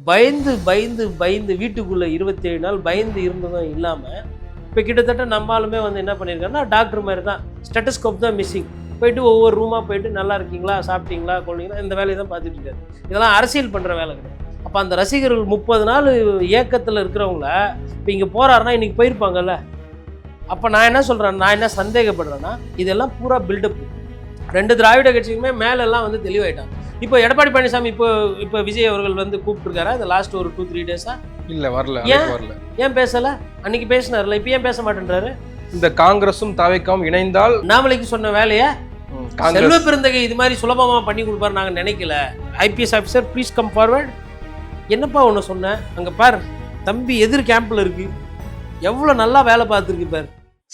பயந்து பயந்து பயந்து வீட்டுக்குள்ளே 27 நாள் பயந்து இருந்ததும் இல்லாமல் இப்போ கிட்டத்தட்ட நம்மளுமே வந்து என்ன பண்ணியிருக்காருன்னா டாக்டர் மாதிரி தான், ஸ்டெட்டஸ்கோப் தான் மிஸ்ஸிங். போயிட்டு ஒவ்வொரு ரூமாக போயிட்டு நல்லா இருக்கீங்களா, சாப்பிட்டீங்களா, கொள்ளிங்களா, இந்த வேலையை தான் பார்த்துட்டு இருக்காரு. இதெல்லாம் அரசியல் பண்ணுற வேலை கிடையாது. அப்போ அந்த ரசிகர்கள் 30 நாள் ஏக்கத்தில் இருக்கிறவங்கள இப்போ இங்கே போகிறாருன்னா இன்றைக்கி போயிருப்பாங்கல்ல. அப்போ நான் என்ன சொல்கிறேன், நான் என்ன சந்தேகப்படுறேன்னா இதெல்லாம் பூரா பில்டப். 2 திராவிட கட்சிக்குமே மேலெல்லாம் வந்து தெளிவாயிட்டாங்க. இப்போ எடப்பாடி பழனிசாமி இப்போ விஜய் அவர்கள் வந்து கூப்பிட்டுருக்காரா இந்த லாஸ்ட் ஒரு 2-3 டேஸா? இல்லை, வரல. ஏன் பேசலை? அன்னைக்கு பேசினார்ல, இப்போ ஏன் பேச மாட்டேன்றாரு? இந்த காங்கிரஸும் தாவேக்காவும் இணைந்தால் அண்ணாமலைக்கு சொன்ன வேலையை செல்வ பெருந்தகை இது மாதிரி சுலபமாக பண்ணி கொடுப்பாரு நாங்கள் நினைக்கல. IPS officer please come forward. என்னப்பா ஒன்று சொன்னேன், அங்கே பார் தம்பி எதிர் கேம்பில் இருக்கு, எவ்வளோ நல்லா வேலை பார்த்துருக்கு பார்.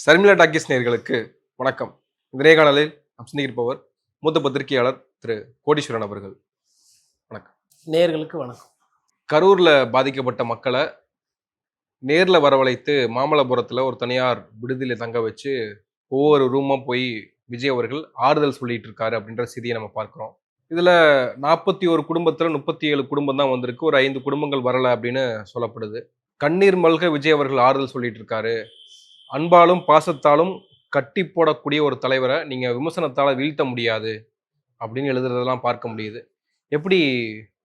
சர்மிளா டாக்கீஸ் நேயர்களுக்கு வணக்கம். இந்த நேர்காணலில் சந்திப்பவர் மூத்த பத்திரிகையாளர் திரு கோடீஸ்வரன் அவர்கள். வணக்கம். நேயர்களுக்கு வணக்கம். கரூரில் பாதிக்கப்பட்ட மக்களை நேரில் வரவழைத்து மாமல்லபுரத்தில் ஒரு தனியார் விடுதியில் தங்க வச்சு ஒவ்வொரு ரூமாக போய் விஜய் அவர்கள் ஆறுதல் சொல்லிட்டு இருக்காரு அப்படின்ற செய்தியை நம்ம பார்க்குறோம். இதில் 41 குடும்பத்தில் 37 குடும்பம் தான் வந்திருக்கு, ஒரு 5 குடும்பங்கள் வரலை அப்படின்னு சொல்லப்படுது. கண்ணீர் மல்க விஜய் அவர்கள் ஆறுதல் சொல்லிட்டு இருக்காரு. அன்பாலும் பாசத்தாலும் கட்டி போடக்கூடிய ஒரு தலைவரை நீங்கள் விமர்சனத்தால் வீழ்த்த முடியாது அப்படின்னு எழுதுறதெல்லாம் பார்க்க முடியுது. எப்படி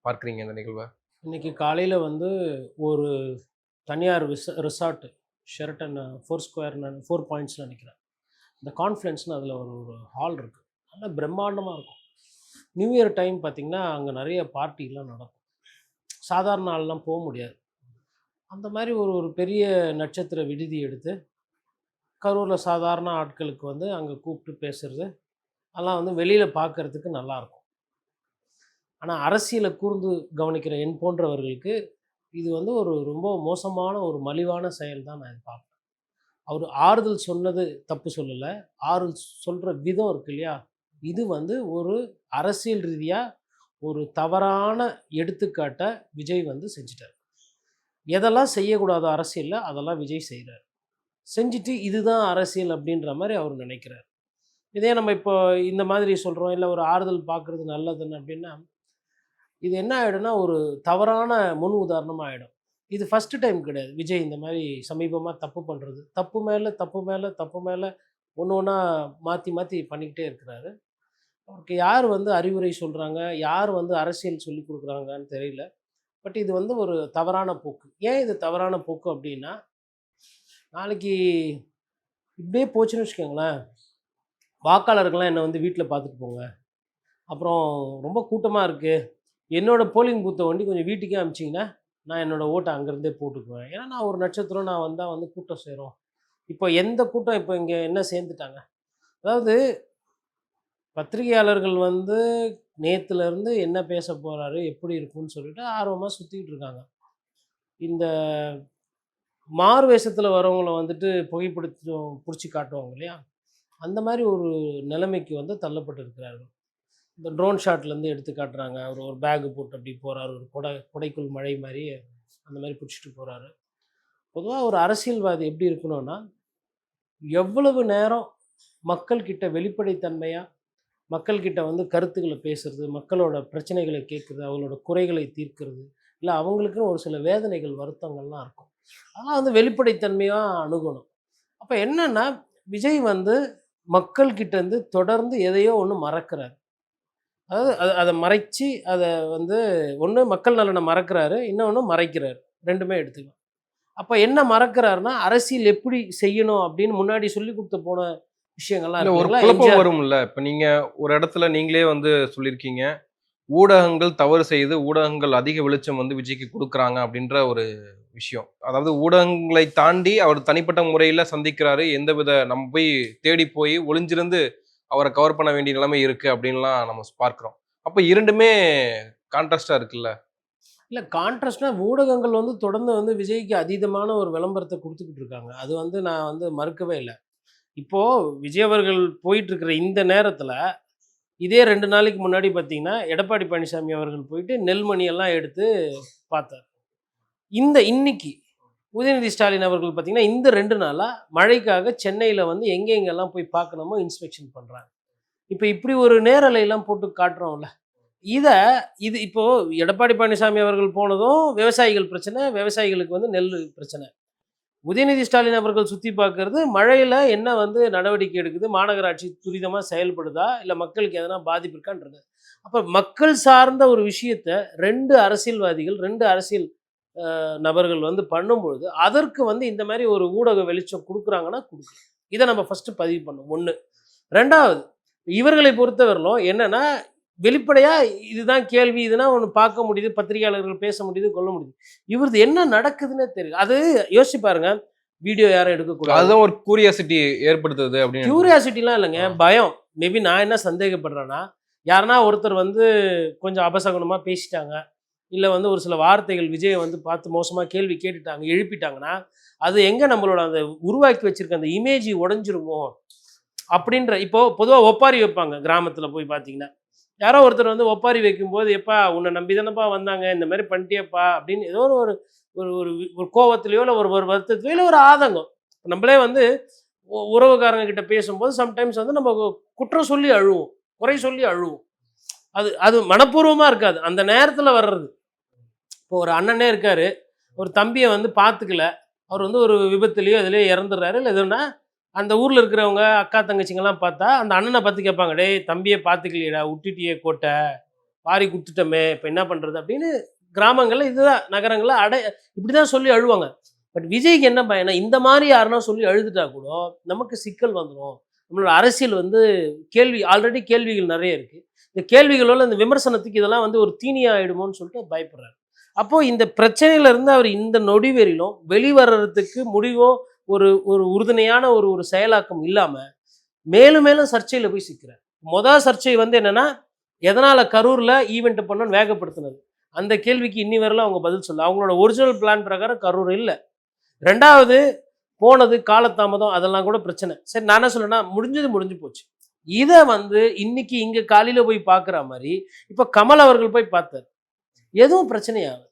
பார்க்குறீங்க இந்த நிகழ்வை? இன்னைக்கு காலையில் வந்து ஒரு தனியார் ரிசார்ட்டு ஷெரட்டன் 4 ஸ்கொயர் 4 பாயிண்ட்ஸில் நினைக்கிறேன். இந்த கான்ஃபரன்ஸ்னு அதில் ஒரு ஹால் இருக்குது, நல்லா பிரம்மாண்டமாக இருக்கும். நியூ இயர் டைம் பார்த்திங்கன்னா அங்கே நிறைய பார்ட்டிலாம் நடக்கும். சாதாரண ஆள்லாம் போக முடியாது. அந்த மாதிரி ஒரு பெரிய நட்சத்திர விடுதி எடுத்து கரூரில் சாதாரண ஆட்களுக்கு வந்து அங்கே கூப்பிட்டு பேசுகிறது அதெல்லாம் வந்து வெளியில் பார்க்குறதுக்கு நல்லாயிருக்கும். ஆனால் அரசியலை கூர்ந்து கவனிக்கிற என் போன்றவர்களுக்கு இது வந்து ஒரு ரொம்ப மோசமான ஒரு மலிவான செயல் தான் நான் இது பார்ப்பேன். அவர் ஆறுதல் சொன்னது தப்பு சொல்லலை, ஆறுதல் சொல்கிற விதம் இருக்கு இல்லையா, இது வந்து ஒரு அரசியல் ரீதியாக ஒரு தவறான எடுத்துக்காட்டை விஜய் வந்து செஞ்சிட்டார். எதெல்லாம் செய்யக்கூடாத அரசியலில் அதெல்லாம் விஜய் செய்கிறார். செஞ்சுட்டு இதுதான் அரசியல் அப்படின்ற மாதிரி அவர் நினைக்கிறார். இதே நம்ம இப்போ இந்த மாதிரி சொல்கிறோம், இல்லை ஒரு ஆறுதல் பார்க்குறது நல்லதுன்னு அப்படின்னா இது என்ன ஆகிடும்னா ஒரு தவறான முன் உதாரணமாக ஆகிடும். இது ஃபஸ்ட்டு டைம் கிடையாது விஜய் இந்த மாதிரி சமீபமாக தப்பு பண்ணுறது. தப்பு மேலே தப்பு மேலே தப்பு மேலே ஒன்று ஒன்றா மாற்றி மாற்றி பண்ணிக்கிட்டே இருக்கிறாரு. அவருக்கு யார் வந்து அறிவுரை சொல்கிறாங்க, யார் வந்து அரசியல் சொல்லி கொடுக்குறாங்கன்னு தெரியல. பட் இது வந்து ஒரு தவறான போக்கு. ஏன் இது தவறான போக்கு அப்படின்னா, நாளைக்கு இப்படியே போச்சுன்னு வச்சுக்கோங்களேன், வாக்காளர்கள்லாம் என்னை வந்து வீட்டில் பார்த்துட்டு போங்க, அப்புறம் ரொம்ப கூட்டமாக இருக்குது, என்னோடய போலிங் பூத்தை வண்டி கொஞ்சம் வீட்டுக்கே அனுப்பிச்சிங்கன்னா நான் என்னோடய ஓட்டை அங்கேருந்தே போட்டுக்குவேன். ஏன்னா நான் ஒரு நட்சத்திரம், நான் வந்தால் வந்து கூட்டம் சேரும். இப்போ எந்த கூட்டம் இப்போ இங்கே என்ன சேர்ந்துட்டாங்க, அதாவது பத்திரிகையாளர்கள் வந்து நேற்றுலேருந்து என்ன பேச போகிறாரு, எப்படி இருக்குன்னு சொல்லிட்டு ஆர்வமாக சுற்றிக்கிட்டு இருக்காங்க. இந்த மாறு வேஷத்தில் வரவங்கள வந்துட்டு புகைப்பிடிச்சு பிடிச்சி காட்டுவாங்க இல்லையா, அந்த மாதிரி ஒரு நிலைமைக்கு வந்து தள்ளப்பட்டு இருக்கிறார்கள். இந்த ட்ரோன் ஷாட்லேருந்து எடுத்து காட்டுறாங்க, அவர் ஒரு பேகு போட்டு அப்படி போகிறாரு, ஒரு கொடைக்குள் மழை மாதிரி அந்த மாதிரி பிடிச்சிட்டு போகிறாரு. பொதுவாக ஒரு அரசியல்வாதி எப்படி இருக்கணும்னா, எவ்வளவு நேரம் மக்கள்கிட்ட வெளிப்படைத்தன்மையாக மக்கள்கிட்ட வந்து கருத்துக்களை பேசுறது, மக்களோட பிரச்சனைகளை கேட்குறது, அவங்களோட குறைகளை தீர்க்கிறது, இல்லை அவங்களுக்குன்னு ஒரு சில வேதனைகள் வருத்தங்கள்லாம் இருக்கும், அதெல்லாம் வந்து வெளிப்படைத்தன்மையாக அணுகணும். அப்போ என்னென்னா விஜய் வந்து மக்கள்கிட்டேருந்து தொடர்ந்து எதையோ ஒன்று மறக்கிறார். அதாவது அதை மறைச்சி அதை வந்து ஒன்று மக்கள் நலனை மறக்கிறாரு, இன்னொன்று மறைக்கிறார், ரெண்டுமே எடுத்துக்கலாம். அப்போ என்ன மறக்கிறாருன்னா அரசியல் எப்படி செய்யணும் அப்படின்னு முன்னாடி சொல்லி கொடுத்து போன விஷயங்கள்லாம் ஒரு குழப்பம் வரும்ல. இப்போ நீங்கள் ஒரு இடத்துல நீங்களே வந்து சொல்லியிருக்கீங்க, ஊடகங்கள் தவறு செய்து ஊடகங்கள் அதிக வெளிச்சம் வந்து விஜய்க்கு கொடுக்குறாங்க அப்படின்ற ஒரு விஷயம். அதாவது ஊடகங்களை தாண்டி அவர் தனிப்பட்ட முறையில் சந்திக்கிறாரு, எந்தவித நம்ம போய் தேடி போய் ஒளிஞ்சிருந்து அவரை கவர் பண்ண வேண்டிய நிலைமை இருக்குது அப்படின்லாம் நம்ம பார்க்குறோம். அப்போ இரண்டுமே கான்ட்ராஸ்டாக இருக்குல்ல? இல்லை, கான்ட்ராஸ்ட்னா ஊடகங்கள் வந்து தொடர்ந்து வந்து விஜய்க்கு அதீதமான ஒரு விளம்பரத்தை கொடுத்துக்கிட்டு இருக்காங்க. அது வந்து நான் வந்து மறுக்கவே இல்லை. இப்போது விஜய் அவர்கள் போயிட்டுருக்கிற இந்த நேரத்தில் இதே 2 நாளைக்கு முன்னாடி பார்த்தீங்கன்னா எடப்பாடி பழனிசாமி அவர்கள் போயிட்டு நெல்மணியெல்லாம் எடுத்து பார்த்தார். இன்னைக்கு உதயநிதி ஸ்டாலின் அவர்கள் பார்த்திங்கன்னா இந்த 2 நாளாக மழைக்காக சென்னையில் வந்து எங்கெங்கெல்லாம் போய் பார்க்கணுமோ இன்ஸ்பெக்ஷன் பண்ணுறாங்க. இப்போ இப்படி ஒரு நேரலையெல்லாம் போட்டு காட்டுறோம்ல, இத இது இப்போ எடப்பாடி பழனிசாமி அவர்கள் போனதும் விவசாயிகள் பிரச்சனை, விவசாயிகளுக்கு வந்து நெல் பிரச்சனை. உதயநிதி ஸ்டாலின் அவர்கள் சுத்தி பார்க்கிறது, மழையில என்ன வந்து நடவடிக்கை எடுக்குது, மாநகராட்சி துரிதமா செயல்படுதா, இல்ல மக்களுக்கு எதனா பாதிப்பு இருக்கான்றது. அப்ப மக்கள் சார்ந்த ஒரு விஷயத்த 2 அரசியல்வாதிகள், 2 அரசியல் நபர்கள் வந்து பண்ணும்பொழுது, அதற்கு வந்து இந்த மாரி ஒரு ஊடக வெளிச்சம் குடுக்குறாங்கன்னா குடுக்கலாம். இத நம்ம ஃபர்ஸ்ட் பதிவு பண்ணணும் 1. 2வது இவர்களை பொறுத்தவரையிலும் என்னன்னா, வெளிப்படையா இதுதான் கேள்வி, இதுனா ஒண்ணு பார்க்க முடியுது, பத்திரிகையாளர்கள் பேச முடியுது, கொள்ள முடியுது. இவரது என்ன நடக்குதுன்னே தெரியல. அது யோசிச்சு பாருங்க. வீடியோ யாரும் எடுக்கக்கூடாது. அதுதான் ஒரு கியூரியாசிட்டி ஏற்படுத்துது அப்படின்னு. கியூரியாசிட்டிலாம் இல்லைங்க. ஆ. பயம். மேபி நான் என்ன சந்தேகப்படுறேன்னா, யாருன்னா ஒருத்தர் வந்து கொஞ்சம் அபசகுனமா பேசிட்டாங்க. இல்ல வந்து ஒரு சில வார்த்தைகள் விஜய வந்து பார்த்து மோசமா கேள்வி கேட்டுட்டாங்க, எழுப்பிட்டாங்கன்னா, அது எங்க நம்மளோட அந்த உருவாக்கி வச்சிருக்க அந்த இமேஜ் உடைஞ்சிருமோ? அப்படின்ற இப்போ பொதுவா ஒப்பாரி வைப்பாங்க கிராமத்துல போய் பார்த்தீங்கன்னா. யாரோ ஒருத்தர் வந்து ஒப்பாரி வைக்கும்போது, "எப்பா உன்ன நம்பி தானப்பா வந்தாங்க. இந்த மாரி பண்ணிட்டியேப்பா" அப்படின்னு ஏதோ ஒரு ஒரு ஒரு ஒரு கோவத்திலயோ, இல்ல ஒரு ஒரு வருத்தத்திலயோ, இல்ல ஒரு ஆதங்கம். நம்மளே வந்து உறவுக்காரங்க கிட்ட பேசும்போது சம்டைம்ஸ் வந்து நம்ம குற்றம் சொல்லி அழுவோம். குறை சொல்லி அழுவோம். அது அது மனப்பூர்வமா இருக்காது. அந்த நேரத்துல வர்றது. இப்போ ஒரு அண்ணனே இருக்காரு. ஒரு தம்பிய வந்து பார்த்துக்கல. அவர் வந்து ஒரு விபத்துலயோ, எதுலயோ இறந்துடுறாரு. இல்ல எதுன்னா, அந்த ஊர்ல இருக்கிறவங்க, அக்கா, தங்கச்சிங்கலாம் பார்த்தா, அந்த அண்ணன பார்த்து கேட்பாங்க. "டேய் தம்பிய பார்த்துக்கலையேடா, உட்டுட்டியே கோட்ட. வாரி குடுத்துட்டோமே, இப்ப என்ன பண்றது?" அப்படின்னு கிராமங்கள்ல இதுதான் நகரங்கள்ல இப்படிதான் சொல்லி அழுவாங்க. பட் விஜய்க்கு என்ன பயம்னா, இந்த மாரி யாருன்னா சொல்லி அழுதுட்டா கூட, நமக்கு சிக்கல் வந்துரும். நம்மளோட அரசியல் வந்து ஆல்ரெடி கேள்விகள் நெறைய இருக்கு. இந்த கேள்விகளோட இந்த விமர்சனத்துக்கு இதெல்லாம் வந்து ஒரு தீனியா ஆயிடுமோன்னு சொல்லிட்டு பயப்படுறாரு. அப்போ இந்த பிரச்சனையில இருந்து அவர் இந்த நொடி வரையிலும் வெளிவர்றதுக்கு முடிவோ, ஒரு ஒரு உறுதுணையான ஒரு ஒரு செயலாக்கம் இல்லாம, மேலும் மேலும் சர்ச்சையில போய் சிக்கிறார். சர்ச்சை வந்து என்னன்னா, எதனால கரூர்ல ஈவென்ட் பண்ணணும்னு வேகப்படுத்துனது. அந்த கேள்விக்கு இன்னி வரையிலும் அவங்க பதில் சொல்லல. அவங்களோட ஒரிஜினல் பிளான் பிரகாரம் கரூர் இல்ல. 2வது போனது காலதாமதம் அதெல்லாம் கூட பிரச்சனை. சரி நான் என்ன சொல்றேன்னா, முடிஞ்சது முடிஞ்சு போச்சு. இத வந்து இன்னைக்கு இங்க காலையில போய் பார்க்குற மாரி, இப்ப கமல் அவர்கள் போய் பார்த்தாரு. எதுவும் பிரச்சனையாகல.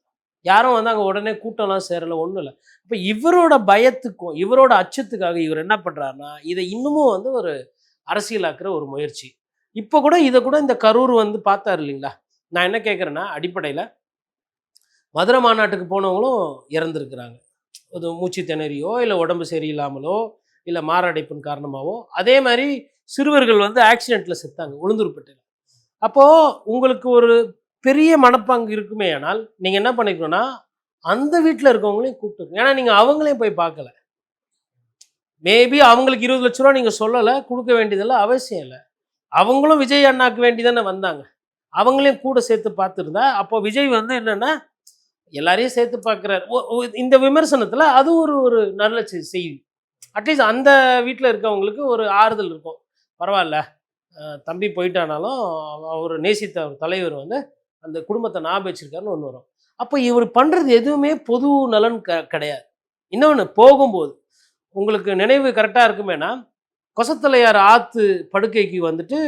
யாரும் வந்து அங்க உடனே கூட்டம்லாம் சேரல, ஒண்ணும் இல்ல. இப்ப இவரோட பயத்துக்கும், இவரோட அச்சத்துக்காக இவர் என்ன பண்றாருன்னா, இத இன்னமும் வந்து ஒரு அரசியலாக்குற ஒரு முயற்சி. இப்ப கூட இத கூட இந்த கரூர் வந்து பார்த்தாரு இல்லைங்களா? நான் என்ன கேட்கிறேன்னா, அடிப்படையில மதுரை மாநாட்டுக்கு போனவங்களும் இறந்திருக்கிறாங்க. அது மூச்சு திணறியோ, இல்ல உடம்பு சரியில்லாமலோ, இல்ல மாரடைப்பின் காரணமாவோ, அதே மாரி சிறுவர்கள் வந்து ஆக்சிடென்ட்ல செத்தாங்க, உளுந்தூர்பேட்டையில. அப்போ உங்களுக்கு ஒரு பெரிய மனப்பாங்கு இருக்குமேயானால், நீங்க என்ன பண்ணிக்கணும்னா, அந்த வீட்ல இருக்கவங்களையும் கூப்பிட்டுக்கணும். ஏன்னா, நீங்க அவங்களையும் போய் பார்க்கல. மேபி அவங்களுக்கு ரூ. 20,00,000 நீங்க சொல்லல, குடுக்க வேண்டியதெல்லாம் அவசியம் இல்ல. அவங்களும் விஜய் அண்ணாக்கு வேண்டி தானே வந்தாங்க. அவங்களையும் கூட சேர்த்து பார்த்திருந்தா, அப்போ விஜய் வந்து என்னன்னா, எல்லாரையும் சேர்த்து பார்க்கிறாரு. ஒ ஒ இந்த விமர்சனத்துல அது ஒரு ஒரு நல்ல செய்தி. அட்லீஸ்ட் அந்த வீட்ல இருக்கவங்களுக்கு ஒரு ஆறுதல் இருக்கும். பரவால்ல, தம்பி போயிட்டானாலும், அவரு நேசித்த ஒரு தலைவர் வந்து அந்த குடும்பத்த ஞாபகம் வச்சிருக்காருன்னு ஒண்ணு வரும். அப்ப இவரு பண்றது எதுவுமே பொது நலன் கிடையாது. இன்னொன்னு போகும்போது, உங்களுக்கு நினைவு கரெக்ட்டா இருக்குமேன்னா, கொசத்தலையார் ஆத்து படுக்கைக்கு வந்துட்டு,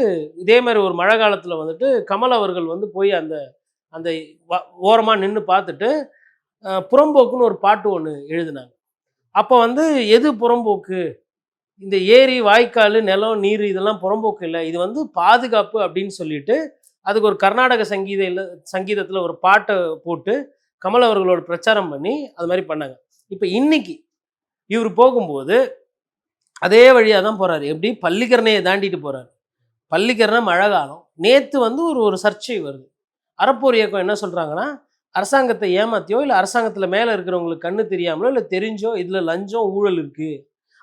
இதே மாரி ஒரு மழை காலத்துல வந்துட்டு, கமல் அவர்கள் வந்து போய் அந்த அந்த வ ஓரமா நின்னு பார்த்துட்டு, புறம்போக்குன்னு ஒரு பாட்டு ஒண்ணு எழுதினாங்க. அப்ப வந்து எது புறம்போக்கு? இந்த ஏரி, வாய்க்காலு, நிலம், நீர் இதெல்லாம் புறம்போக்கு இல்ல. இது வந்து பாதுகாப்பு அப்படின்னு சொல்லிட்டு, அதுக்கு ஒரு கர்நாடக சங்கீதத்துல ஒரு பாட்ட போட்டு, கமல் அவர்களோட பிரச்சாரம் பண்ணி, அது மாரி பண்ணாங்க. இப்ப இன்னைக்கு இவரு போகும்போது, அதே வழியா தான் போறாரு. எப்படி? பள்ளிக்கரணைய தாண்டிட்டு போறாரு. பள்ளிக்கரணை மழை காலம். நேத்து வந்து ஒரு ஒரு சர்ச்சை வருது. அறப்போர் இயக்கம் என்ன சொல்றாங்கன்னா, அரசாங்கத்த ஏமாத்தியோ, இல்ல அரசாங்கத்துல மேல இருக்கிறவங்களுக்கு கண்ணு தெரியாமலோ, இல்ல தெரிஞ்சோ இதுல லஞ்சம், ஊழல் இருக்கு.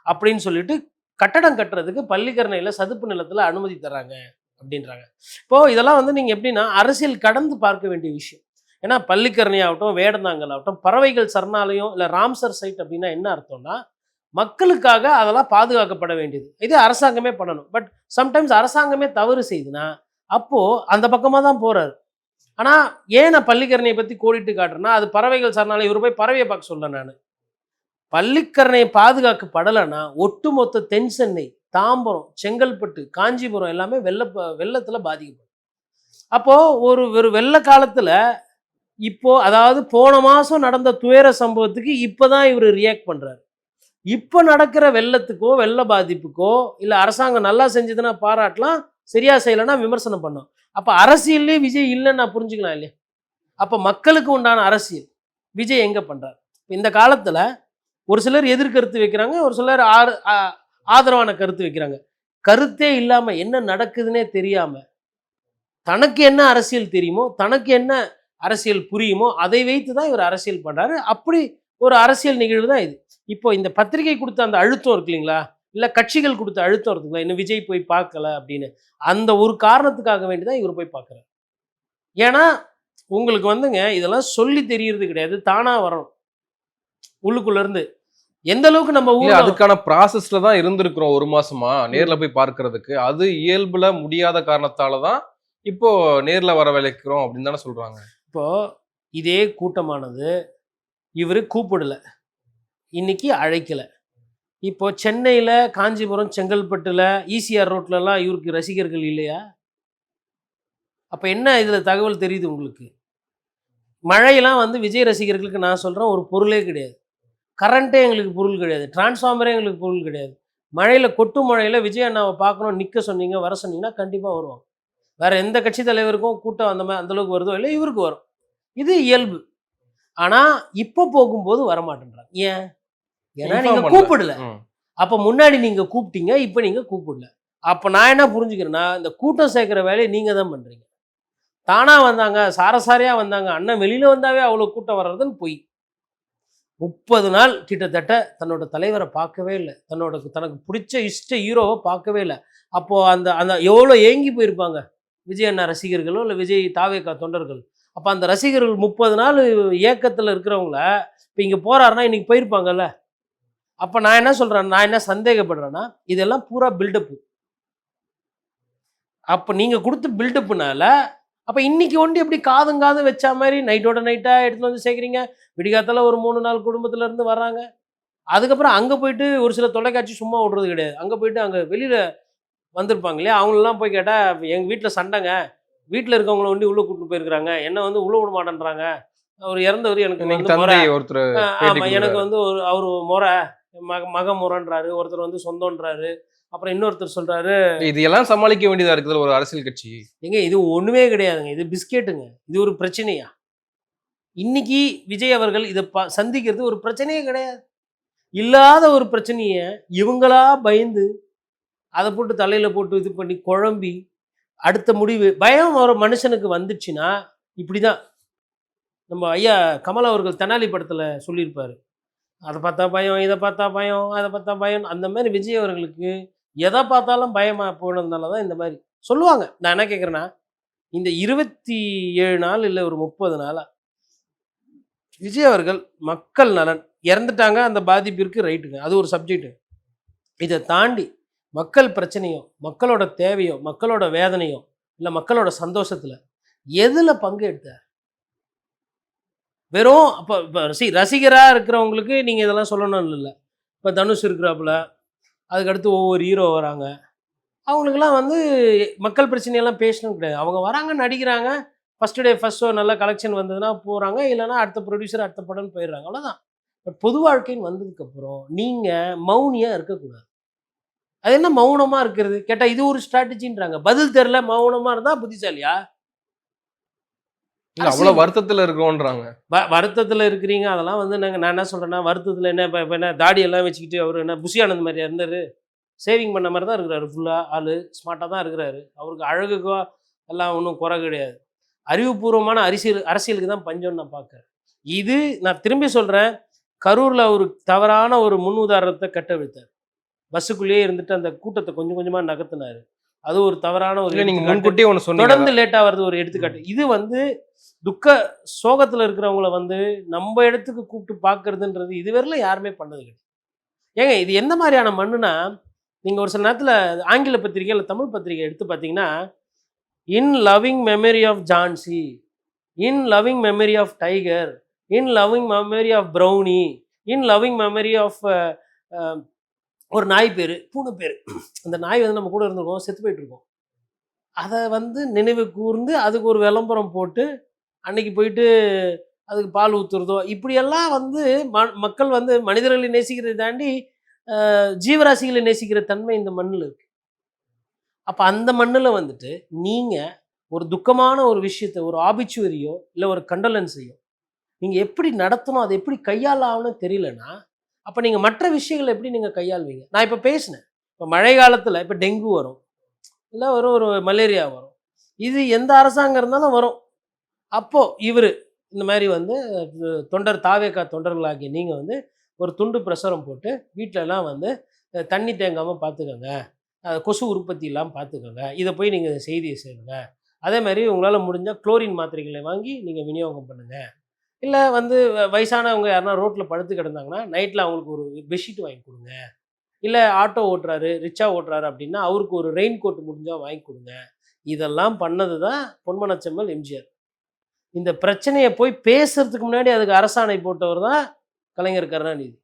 அப்படின்னு சொல்லிட்டு கட்டடம் கட்டுறதுக்கு பள்ளிக்கரணையில சதுப்பு நிலத்துல அனுமதி தர்றாங்க அப்படின்றாங்க. இப்போ இதெல்லாம் வந்து நீங்க எப்படின்னா அரசியல் கடந்து பார்க்க வேண்டிய விஷயம். ஏன்னா பள்ளிக்கரணை ஆகட்டும், வேடந்தாங்கல் ஆகட்டும், பறவைகள் சரணாலயம் இல்ல ராம்சர் சைட் அப்படின்னா என்ன அர்த்தம்னா, மக்களுக்காக அதெல்லாம் பாதுகாக்கப்பட வேண்டியது. இது அரசாங்கமே பண்ணணும். பட் சம்டைம்ஸ் அரசாங்கமே தவறு செய்யுதுன்னா, அப்போ அந்த பக்கமா தான் போறாரு. ஆனா ஏன் நான் பள்ளிக்கரணையை பத்தி கோடிட்டு காட்டுறேன்னா, அது பறவைகள் சரணாலயம். இவரு போய் பறவையை பார்க்க சொல்லல நானு. பள்ளிக்கரணை பாதுகாக்கப்படலைன்னா ஒட்டுமொத்த தென் சென்னை, தாம்பரம், செங்கல்பட்டு, காஞ்சிபுரம் எல்லாமே வெள்ளத்துல பாதிக்கப்படும். அப்போ ஒரு ஒரு வெள்ள காலத்துல இப்போ அதாவது போன மாசம் நடந்த துயர சம்பவத்துக்கு இப்பதான் இவர் ரியாக்ட் பண்றாரு. இப்ப நடக்கிற வெள்ளத்துக்கோ, வெள்ள பாதிப்புக்கோ, இல்ல அரசாங்கம் நல்லா செஞ்சதுன்னா பாராட்டலாம், சரியா செய்யலைன்னா விமர்சனம் பண்ணலாம். அப்போ அரசியல்லே விஜய் இல்லைன்னு நான் புரிஞ்சுக்கலாம் இல்லையா? அப்போ மக்களுக்கு உண்டான அரசியல் விஜய் எங்கே பண்ணுறாரு? இந்த காலத்தில் ஒரு சிலர் எதிர்கருத்து வைக்கிறாங்க, ஒரு சிலர் ஆதரவான கருத்து வைக்கிறாங்க. கருத்தே இல்லாமல் என்ன நடக்குதுன்னே தெரியாமல் தனக்கு என்ன அரசியல் தெரியுமோ, தனக்கு என்ன அரசியல் புரியுமோ அதை வைத்து தான் இவர் அரசியல் பண்ணுறாரு. அப்படி ஒரு அரசியல் நிகழ்வு தான் இது. இப்போ இந்த பத்திரிகை கொடுத்த அந்த அழுத்தம் இருக்கு இல்லைங்களா, இல்லை கட்சிகள் கொடுத்த அழுத்தம் இருக்குங்களா, இன்னும் விஜய் போய் பார்க்கல அப்படின்னு, அந்த ஒரு காரணத்துக்காக வேண்டி தான் இவர் போய் பார்க்குறாரு. ஏன்னா உங்களுக்கு வந்துங்க இதெல்லாம் சொல்லி தெரியறது கிடையாது, தானா வரணும் உள்ளுக்குள்ள இருந்து. எந்த அளவுக்கு நம்ம ஊர்ல அதுக்கான ப்ராசஸ்ல தான் இருந்திருக்கிறோம் 1 மாசமா நேர்ல போய் பார்க்கிறதுக்கு. அது இயல்புல முடியாத காரணத்தால தான் இப்போ நேர்ல வரவழைக்கிறோம் அப்படின்னு தானே சொல்றாங்க. இப்போ இதே கூட்டமானது இவர் கூப்பிடல, இன்னைக்கு அழைக்கல. இப்போ சென்னையில, காஞ்சிபுரம், செங்கல்பட்டுல, ஈசிஆர் ரோட்லலாம் இவருக்கு ரசிகர்கள் இல்லையா? அப்ப என்ன இதுல தகவல் தெரியுது உங்களுக்கு? மழையெல்லாம் வந்து விஜய் ரசிகர்களுக்கு நான் சொல்றேன் ஒரு பொருளே கிடையாது. கரண்ட்டே எங்களுக்கு பொருள் கிடையாது, டிரான்ஸ்ஃபார்மரே எங்களுக்கு பொருள் கிடையாது. மழையில, கொட்டும் மழையில விஜய் அண்ணாவை பார்க்கணும் நிற்க சொன்னீங்க, வர சொன்னீங்கன்னா கண்டிப்பா வருவாங்க. வேற எந்த கட்சி தலைவருக்கும் கூட்டம் அந்த அளவுக்கு வருதோ இல்லை, இவருக்கு வரும். இது இயல்பு. ஆனா இப்போ போகும்போது வரமாட்டேன்றாங்க. ஏன்? ஏன்னா நீங்க கூப்பிடல. அப்ப முன்னாடி நீங்க கூப்பிட்டீங்க, இப்ப நீங்க கூப்பிடல. அப்ப நான் என்ன புரிஞ்சுக்கிறேன்னா, இந்த கூட்டம் சேர்க்கிற வேலையை நீங்க தான் பண்றீங்க. தானா வந்தாங்க, சாரசாரியா வந்தாங்க, அண்ணன் வெளியில வந்தாவே அவ்வளவு கூட்டம் வர்றதுன்னு பொய். 30 நாள் கிட்டத்தட்ட தன்னோட தலைவரை பார்க்கவே இல்லை, தனக்கு பிடிச்ச இஷ்ட ஹீரோவை பார்க்கவே இல்லை. அப்போ அந்த அந்த எவ்வளோ ஏங்கி போயிருப்பாங்க விஜய் அண்ணா ரசிகர்களோ இல்லை விஜய் தாவேகா தொண்டர்கள். அப்போ அந்த ரசிகர்கள் 30 நாள் ஏக்கத்தில் இருக்கிறவங்கள இப்போ இங்கே போறாருன்னா இன்னைக்கு போயிருப்பாங்கல்ல. அப்போ நான் என்ன சொல்றேன், நான் என்ன சந்தேகப்படுறேன்னா, இதெல்லாம் பூரா பில்டப்பு. அப்போ நீங்க கொடுத்த பில்டப்புனால அப்போ இன்னைக்கு ஒண்டி எப்படி காதும் வச்சா மாதிரி நைட்டோட நைட்டா எடுத்துட்டு வந்து சேர்க்குறீங்க. விடிகாத்தால ஒரு 3 நாள் குடும்பத்துல இருந்து வர்றாங்க. அதுக்கப்புறம் அங்கே போயிட்டு ஒரு சில தொலைக்காட்சி சும்மா விடுறது கிடையாது. அங்கே போயிட்டு அங்கே வெளியில் வந்திருப்பாங்க இல்லையா, அவங்களெலாம் போய் கேட்டால் எங்கள் வீட்டில் சண்டைங்க, வீட்டில் இருக்கவங்கள ஒண்டி உள்ளே கூப்பிட்டு போயிருக்கிறாங்க, என்ன வந்து உள்ளே விட மாட்டேன்றாங்க, அவர் இறந்தவர் எனக்கு வந்து முறை. ஆமாம், எனக்கு வந்து அவர் முறை மக முறைன்றாரு, ஒருத்தர் வந்து சொந்தன்றாரு, அப்புறம் இன்னொருத்தர் சொல்றாரு. இதெல்லாம் சமாளிக்க வேண்டியதா இருக்குது ஒரு அரசியல் கட்சி. எங்க இது ஒண்ணுமே கிடையாதுங்க, இது பிஸ்கெட்டுங்க. இது ஒரு பிரச்சனையா? இன்னைக்கு விஜய் அவர்கள் இதை சந்திக்கிறது ஒரு பிரச்சனையே கிடையாது. இல்லாத ஒரு பிரச்சனைய இவங்களா பயந்து அதை போட்டு தலையில போட்டு இது பண்ணி குழம்பி அடுத்த முடிவு பயம் ஒரு மனுஷனுக்கு வந்துச்சுன்னா இப்படிதான். நம்ம ஐயா கமல் அவர்கள் தெனாலி படத்துல சொல்லியிருப்பாரு, அதை பார்த்தா பயம், இதை பார்த்தா பயம், அதை பார்த்தா பயம். அந்த மாதிரி விஜய் அவர்களுக்கு எதை பார்த்தாலும் பயமா போனதுனால தான் இந்த மாதிரி சொல்லுவாங்க. நான் என்ன கேட்குறேன்னா, இந்த 27 நாள் இல்லை ஒரு 30 நாளா விஜய் அவர்கள் மக்கள் நலன், இறந்துட்டாங்க அந்த பாதிப்பிற்கு ரைட்டுங்க, அது ஒரு சப்ஜெக்ட். இதை தாண்டி மக்கள் பிரச்சனையோ, மக்களோட தேவையோ, மக்களோட வேதனையோ, இல்லை மக்களோட சந்தோஷத்துல எதுல பங்கு எடுத்தார்? வெறும் அப்போ ரசிகராக இருக்கிறவங்களுக்கு நீங்கள் இதெல்லாம் சொல்லணும்னு இல்லை. இப்போ தனுஷ் இருக்கிறாப்புல, அதுக்கடுத்து ஒவ்வொரு ஹீரோ வராங்க, அவங்களுக்கெல்லாம் வந்து மக்கள் பிரச்சனையெல்லாம் பேசணும் கிடையாது. அவங்க வராங்க, நடிக்கிறாங்க, ஃபஸ்ட்டு டே ஃபஸ்ட் ஷோ நல்ல கலெக்ஷன் வந்ததுன்னா போகிறாங்க, இல்லைனா அடுத்த ப்ரொடியூசர் அடுத்த படம்னு போயிடுறாங்க, அவ்வளோதான். பட் பொது வாழ்க்கைன்னு வந்ததுக்கப்புறம் நீங்கள் மௌனியாக இருக்கக்கூடாது. அது என்ன மௌனமாக இருக்கிறது கேட்டால் இது ஒரு ஸ்ட்ராட்டஜின்றாங்க. பதில் தெரில, மௌனமாக இருந்தால் புத்திசாலியா? அவ்வளோ வருத்தத்தில் இருக்கோன்றாங்க. வருத்தத்தில் இருக்கிறீங்க, அதெல்லாம் வந்து நான் என்ன சொல்கிறேன்னா, வருத்தத்தில் என்ன இப்போ என்ன தாடியெல்லாம் வச்சுக்கிட்டு அவர் என்ன புஷி ஆனந்த் மாதிரியா இருந்தார்? சேவிங் பண்ண மாதிரி தான் இருக்கிறாரு, ஃபுல்லாக ஆள் ஸ்மார்ட்டாக தான் இருக்கிறாரு. அவருக்கு அழகுக்கோ எல்லாம் ஒன்றும் குறை கிடையாது. அறிவுபூர்வமான அரசியலுக்கு தான் பஞ்சம்னு நான் பார்க்குறேன். இது நான் திரும்பி சொல்கிறேன், கரூரில் ஒரு தவறான ஒரு முன் உதாரணத்தை கட்டவிழ்த்தார். பஸ்ஸுக்குள்ளேயே இருந்துட்டு அந்த கூட்டத்தை கொஞ்சம் கொஞ்சமாக நகர்த்தினார். அது ஒரு தவறான ஒரு, நீங்கள் முன்கூட்டியே ஒன்று சொன்னீங்க, தொடர்ந்து லேட்டாக வருது ஒரு எடுத்துக்காட்டு. இது வந்து துக்க சோகத்தில் இருக்கிறவங்கள வந்து நம்ம இடத்துக்கு கூப்பிட்டு பார்க்கறதுன்றது இதுவரையிலும் யாருமே பண்ணது கிடையாது. ஏங்க இது எந்த மாதிரியான மண்ணுனா, நீங்கள் ஒரு சில நேரத்தில் ஆங்கில பத்திரிகை இல்லை தமிழ் பத்திரிகை எடுத்து பார்த்தீங்கன்னா, in loving memory of Jhansi, in loving memory of Tiger, in loving memory of Brownie, in loving memory of ஒரு நாய் பேர், பூனை பேர். அந்த நாய் வந்து நம்ம கூட இருந்திருக்கோம், செத்து போயிட்டு இருக்கோம், அதை வந்து நினைவு கூர்ந்து அதுக்கு ஒரு விளம்பரம் போட்டு அன்னைக்கு போயிட்டு அதுக்கு பால் ஊற்றுறதோ, இப்படியெல்லாம் வந்து மக்கள் வந்து மனிதர்களை நேசிக்கிறதை தாண்டி ஜீவராசிகளை நேசிக்கிற தன்மை இந்த மண்ணில் இருக்கு. அப்போ அந்த மண்ணில் வந்துட்டு நீங்கள் ஒரு துக்கமான ஒரு விஷயத்தை, ஒரு ஆபிச்சுவரியோ இல்லை ஒரு கண்டலன்ஸையோ நீங்கள் எப்படி நடத்தணும், அதை எப்படி கையாளணும்னு தெரியலன்னா, அப்போ நீங்கள் மற்ற விஷயங்களை எப்படி நீங்கள் கையாளுவீங்க? நான் இப்போ பேசினேன், இப்போ மழை காலத்தில் இப்போ டெங்கு வரும், இல்லை ஒரு மலேரியா வரும். இது எந்த அரசாங்கம் இருந்தாலும் வரும். அப்போது இவர் இந்த மாதிரி வந்து தாவேகா தொண்டர்களாகிய நீங்கள் வந்து ஒரு துண்டு பிரசுரம் போட்டு வீட்டிலலாம் வந்து தண்ணி தேங்காமல் பார்த்துக்கோங்க, கொசு உற்பத்தி இல்லாமல் பார்த்துக்கோங்க, இதை போய் நீங்கள் செய்தியை சேருங்க. அதே மாதிரி உங்களால் முடிஞ்சால் குளோரின் மாத்திரைகளை வாங்கி நீங்கள் விநியோகம் பண்ணுங்கள். இல்லை வந்து வயசானவங்க யாருன்னா ரோட்டில் படுத்து கிடந்தாங்கன்னா நைட்டில் அவங்களுக்கு ஒரு பெட்ஷீட் வாங்கி கொடுங்க. இல்லை ஆட்டோ ஓட்டுறாரு, ரிக்ஷா ஓட்டுறாரு அப்படின்னா அவருக்கு ஒரு ரெயின் கோட் முடிஞ்சால் வாங்கி கொடுங்க. இதெல்லாம் பண்ணது தான் பொன்மனச்செம்மல் எம்ஜிஆர். இந்த பிரச்சனையை போய் பேசுறதுக்கு முன்னாடி அதுக்கு அரசாணை போட்டவர் தான் கலைஞர் கருணாநிதி.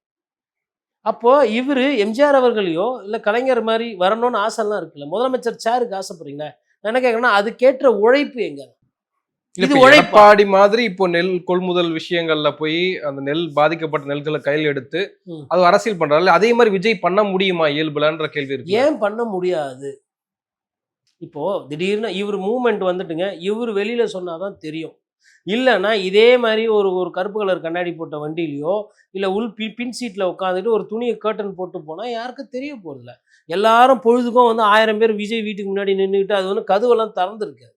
அப்போது இவர் எம்ஜிஆர் அவர்களையோ இல்லை கலைஞர் மாதிரி வரணும்னு ஆசைலாம் இருக்குல்ல, முதலமைச்சர் சேருக்கு ஆசைப்படுறீங்களா? நான் என்ன கேட்குறேன்னா அதுக்கேற்ற உழைப்பு எங்க? இது எடப்பாடி மாதிரி இப்போ நெல் கொள்முதல் விஷயங்கள்ல போய் அந்த நெல் பாதிக்கப்பட்ட நெல்களை கையில் எடுத்து அது அரசியல் பண்றாரு, அதே மாதிரி விஜய் பண்ண முடியுமா இயல்புலன்ற கேள்வி இருக்கு. ஏன் பண்ண முடியாது? இப்போ திடீர்னு இவர் மூவ்மெண்ட் வந்துட்டுங்க, இவர் வெளியில சொன்னாதான் தெரியும். இல்லைன்னா இதே மாதிரி ஒரு கருப்பு கலர் கண்ணாடி போட்ட வண்டியிலையோ இல்லை பின் சீட்டில் உட்காந்துட்டு ஒரு துணியை கர்டன் போட்டு போனால் யாருக்கும் தெரிய போகிறதில்ல. எல்லாரும் பொழுதுக்கும் வந்து 1000 பேர் விஜய் வீட்டுக்கு முன்னாடி நின்றுக்கிட்டு அது வந்து கதவெல்லாம் திறந்துருக்காது.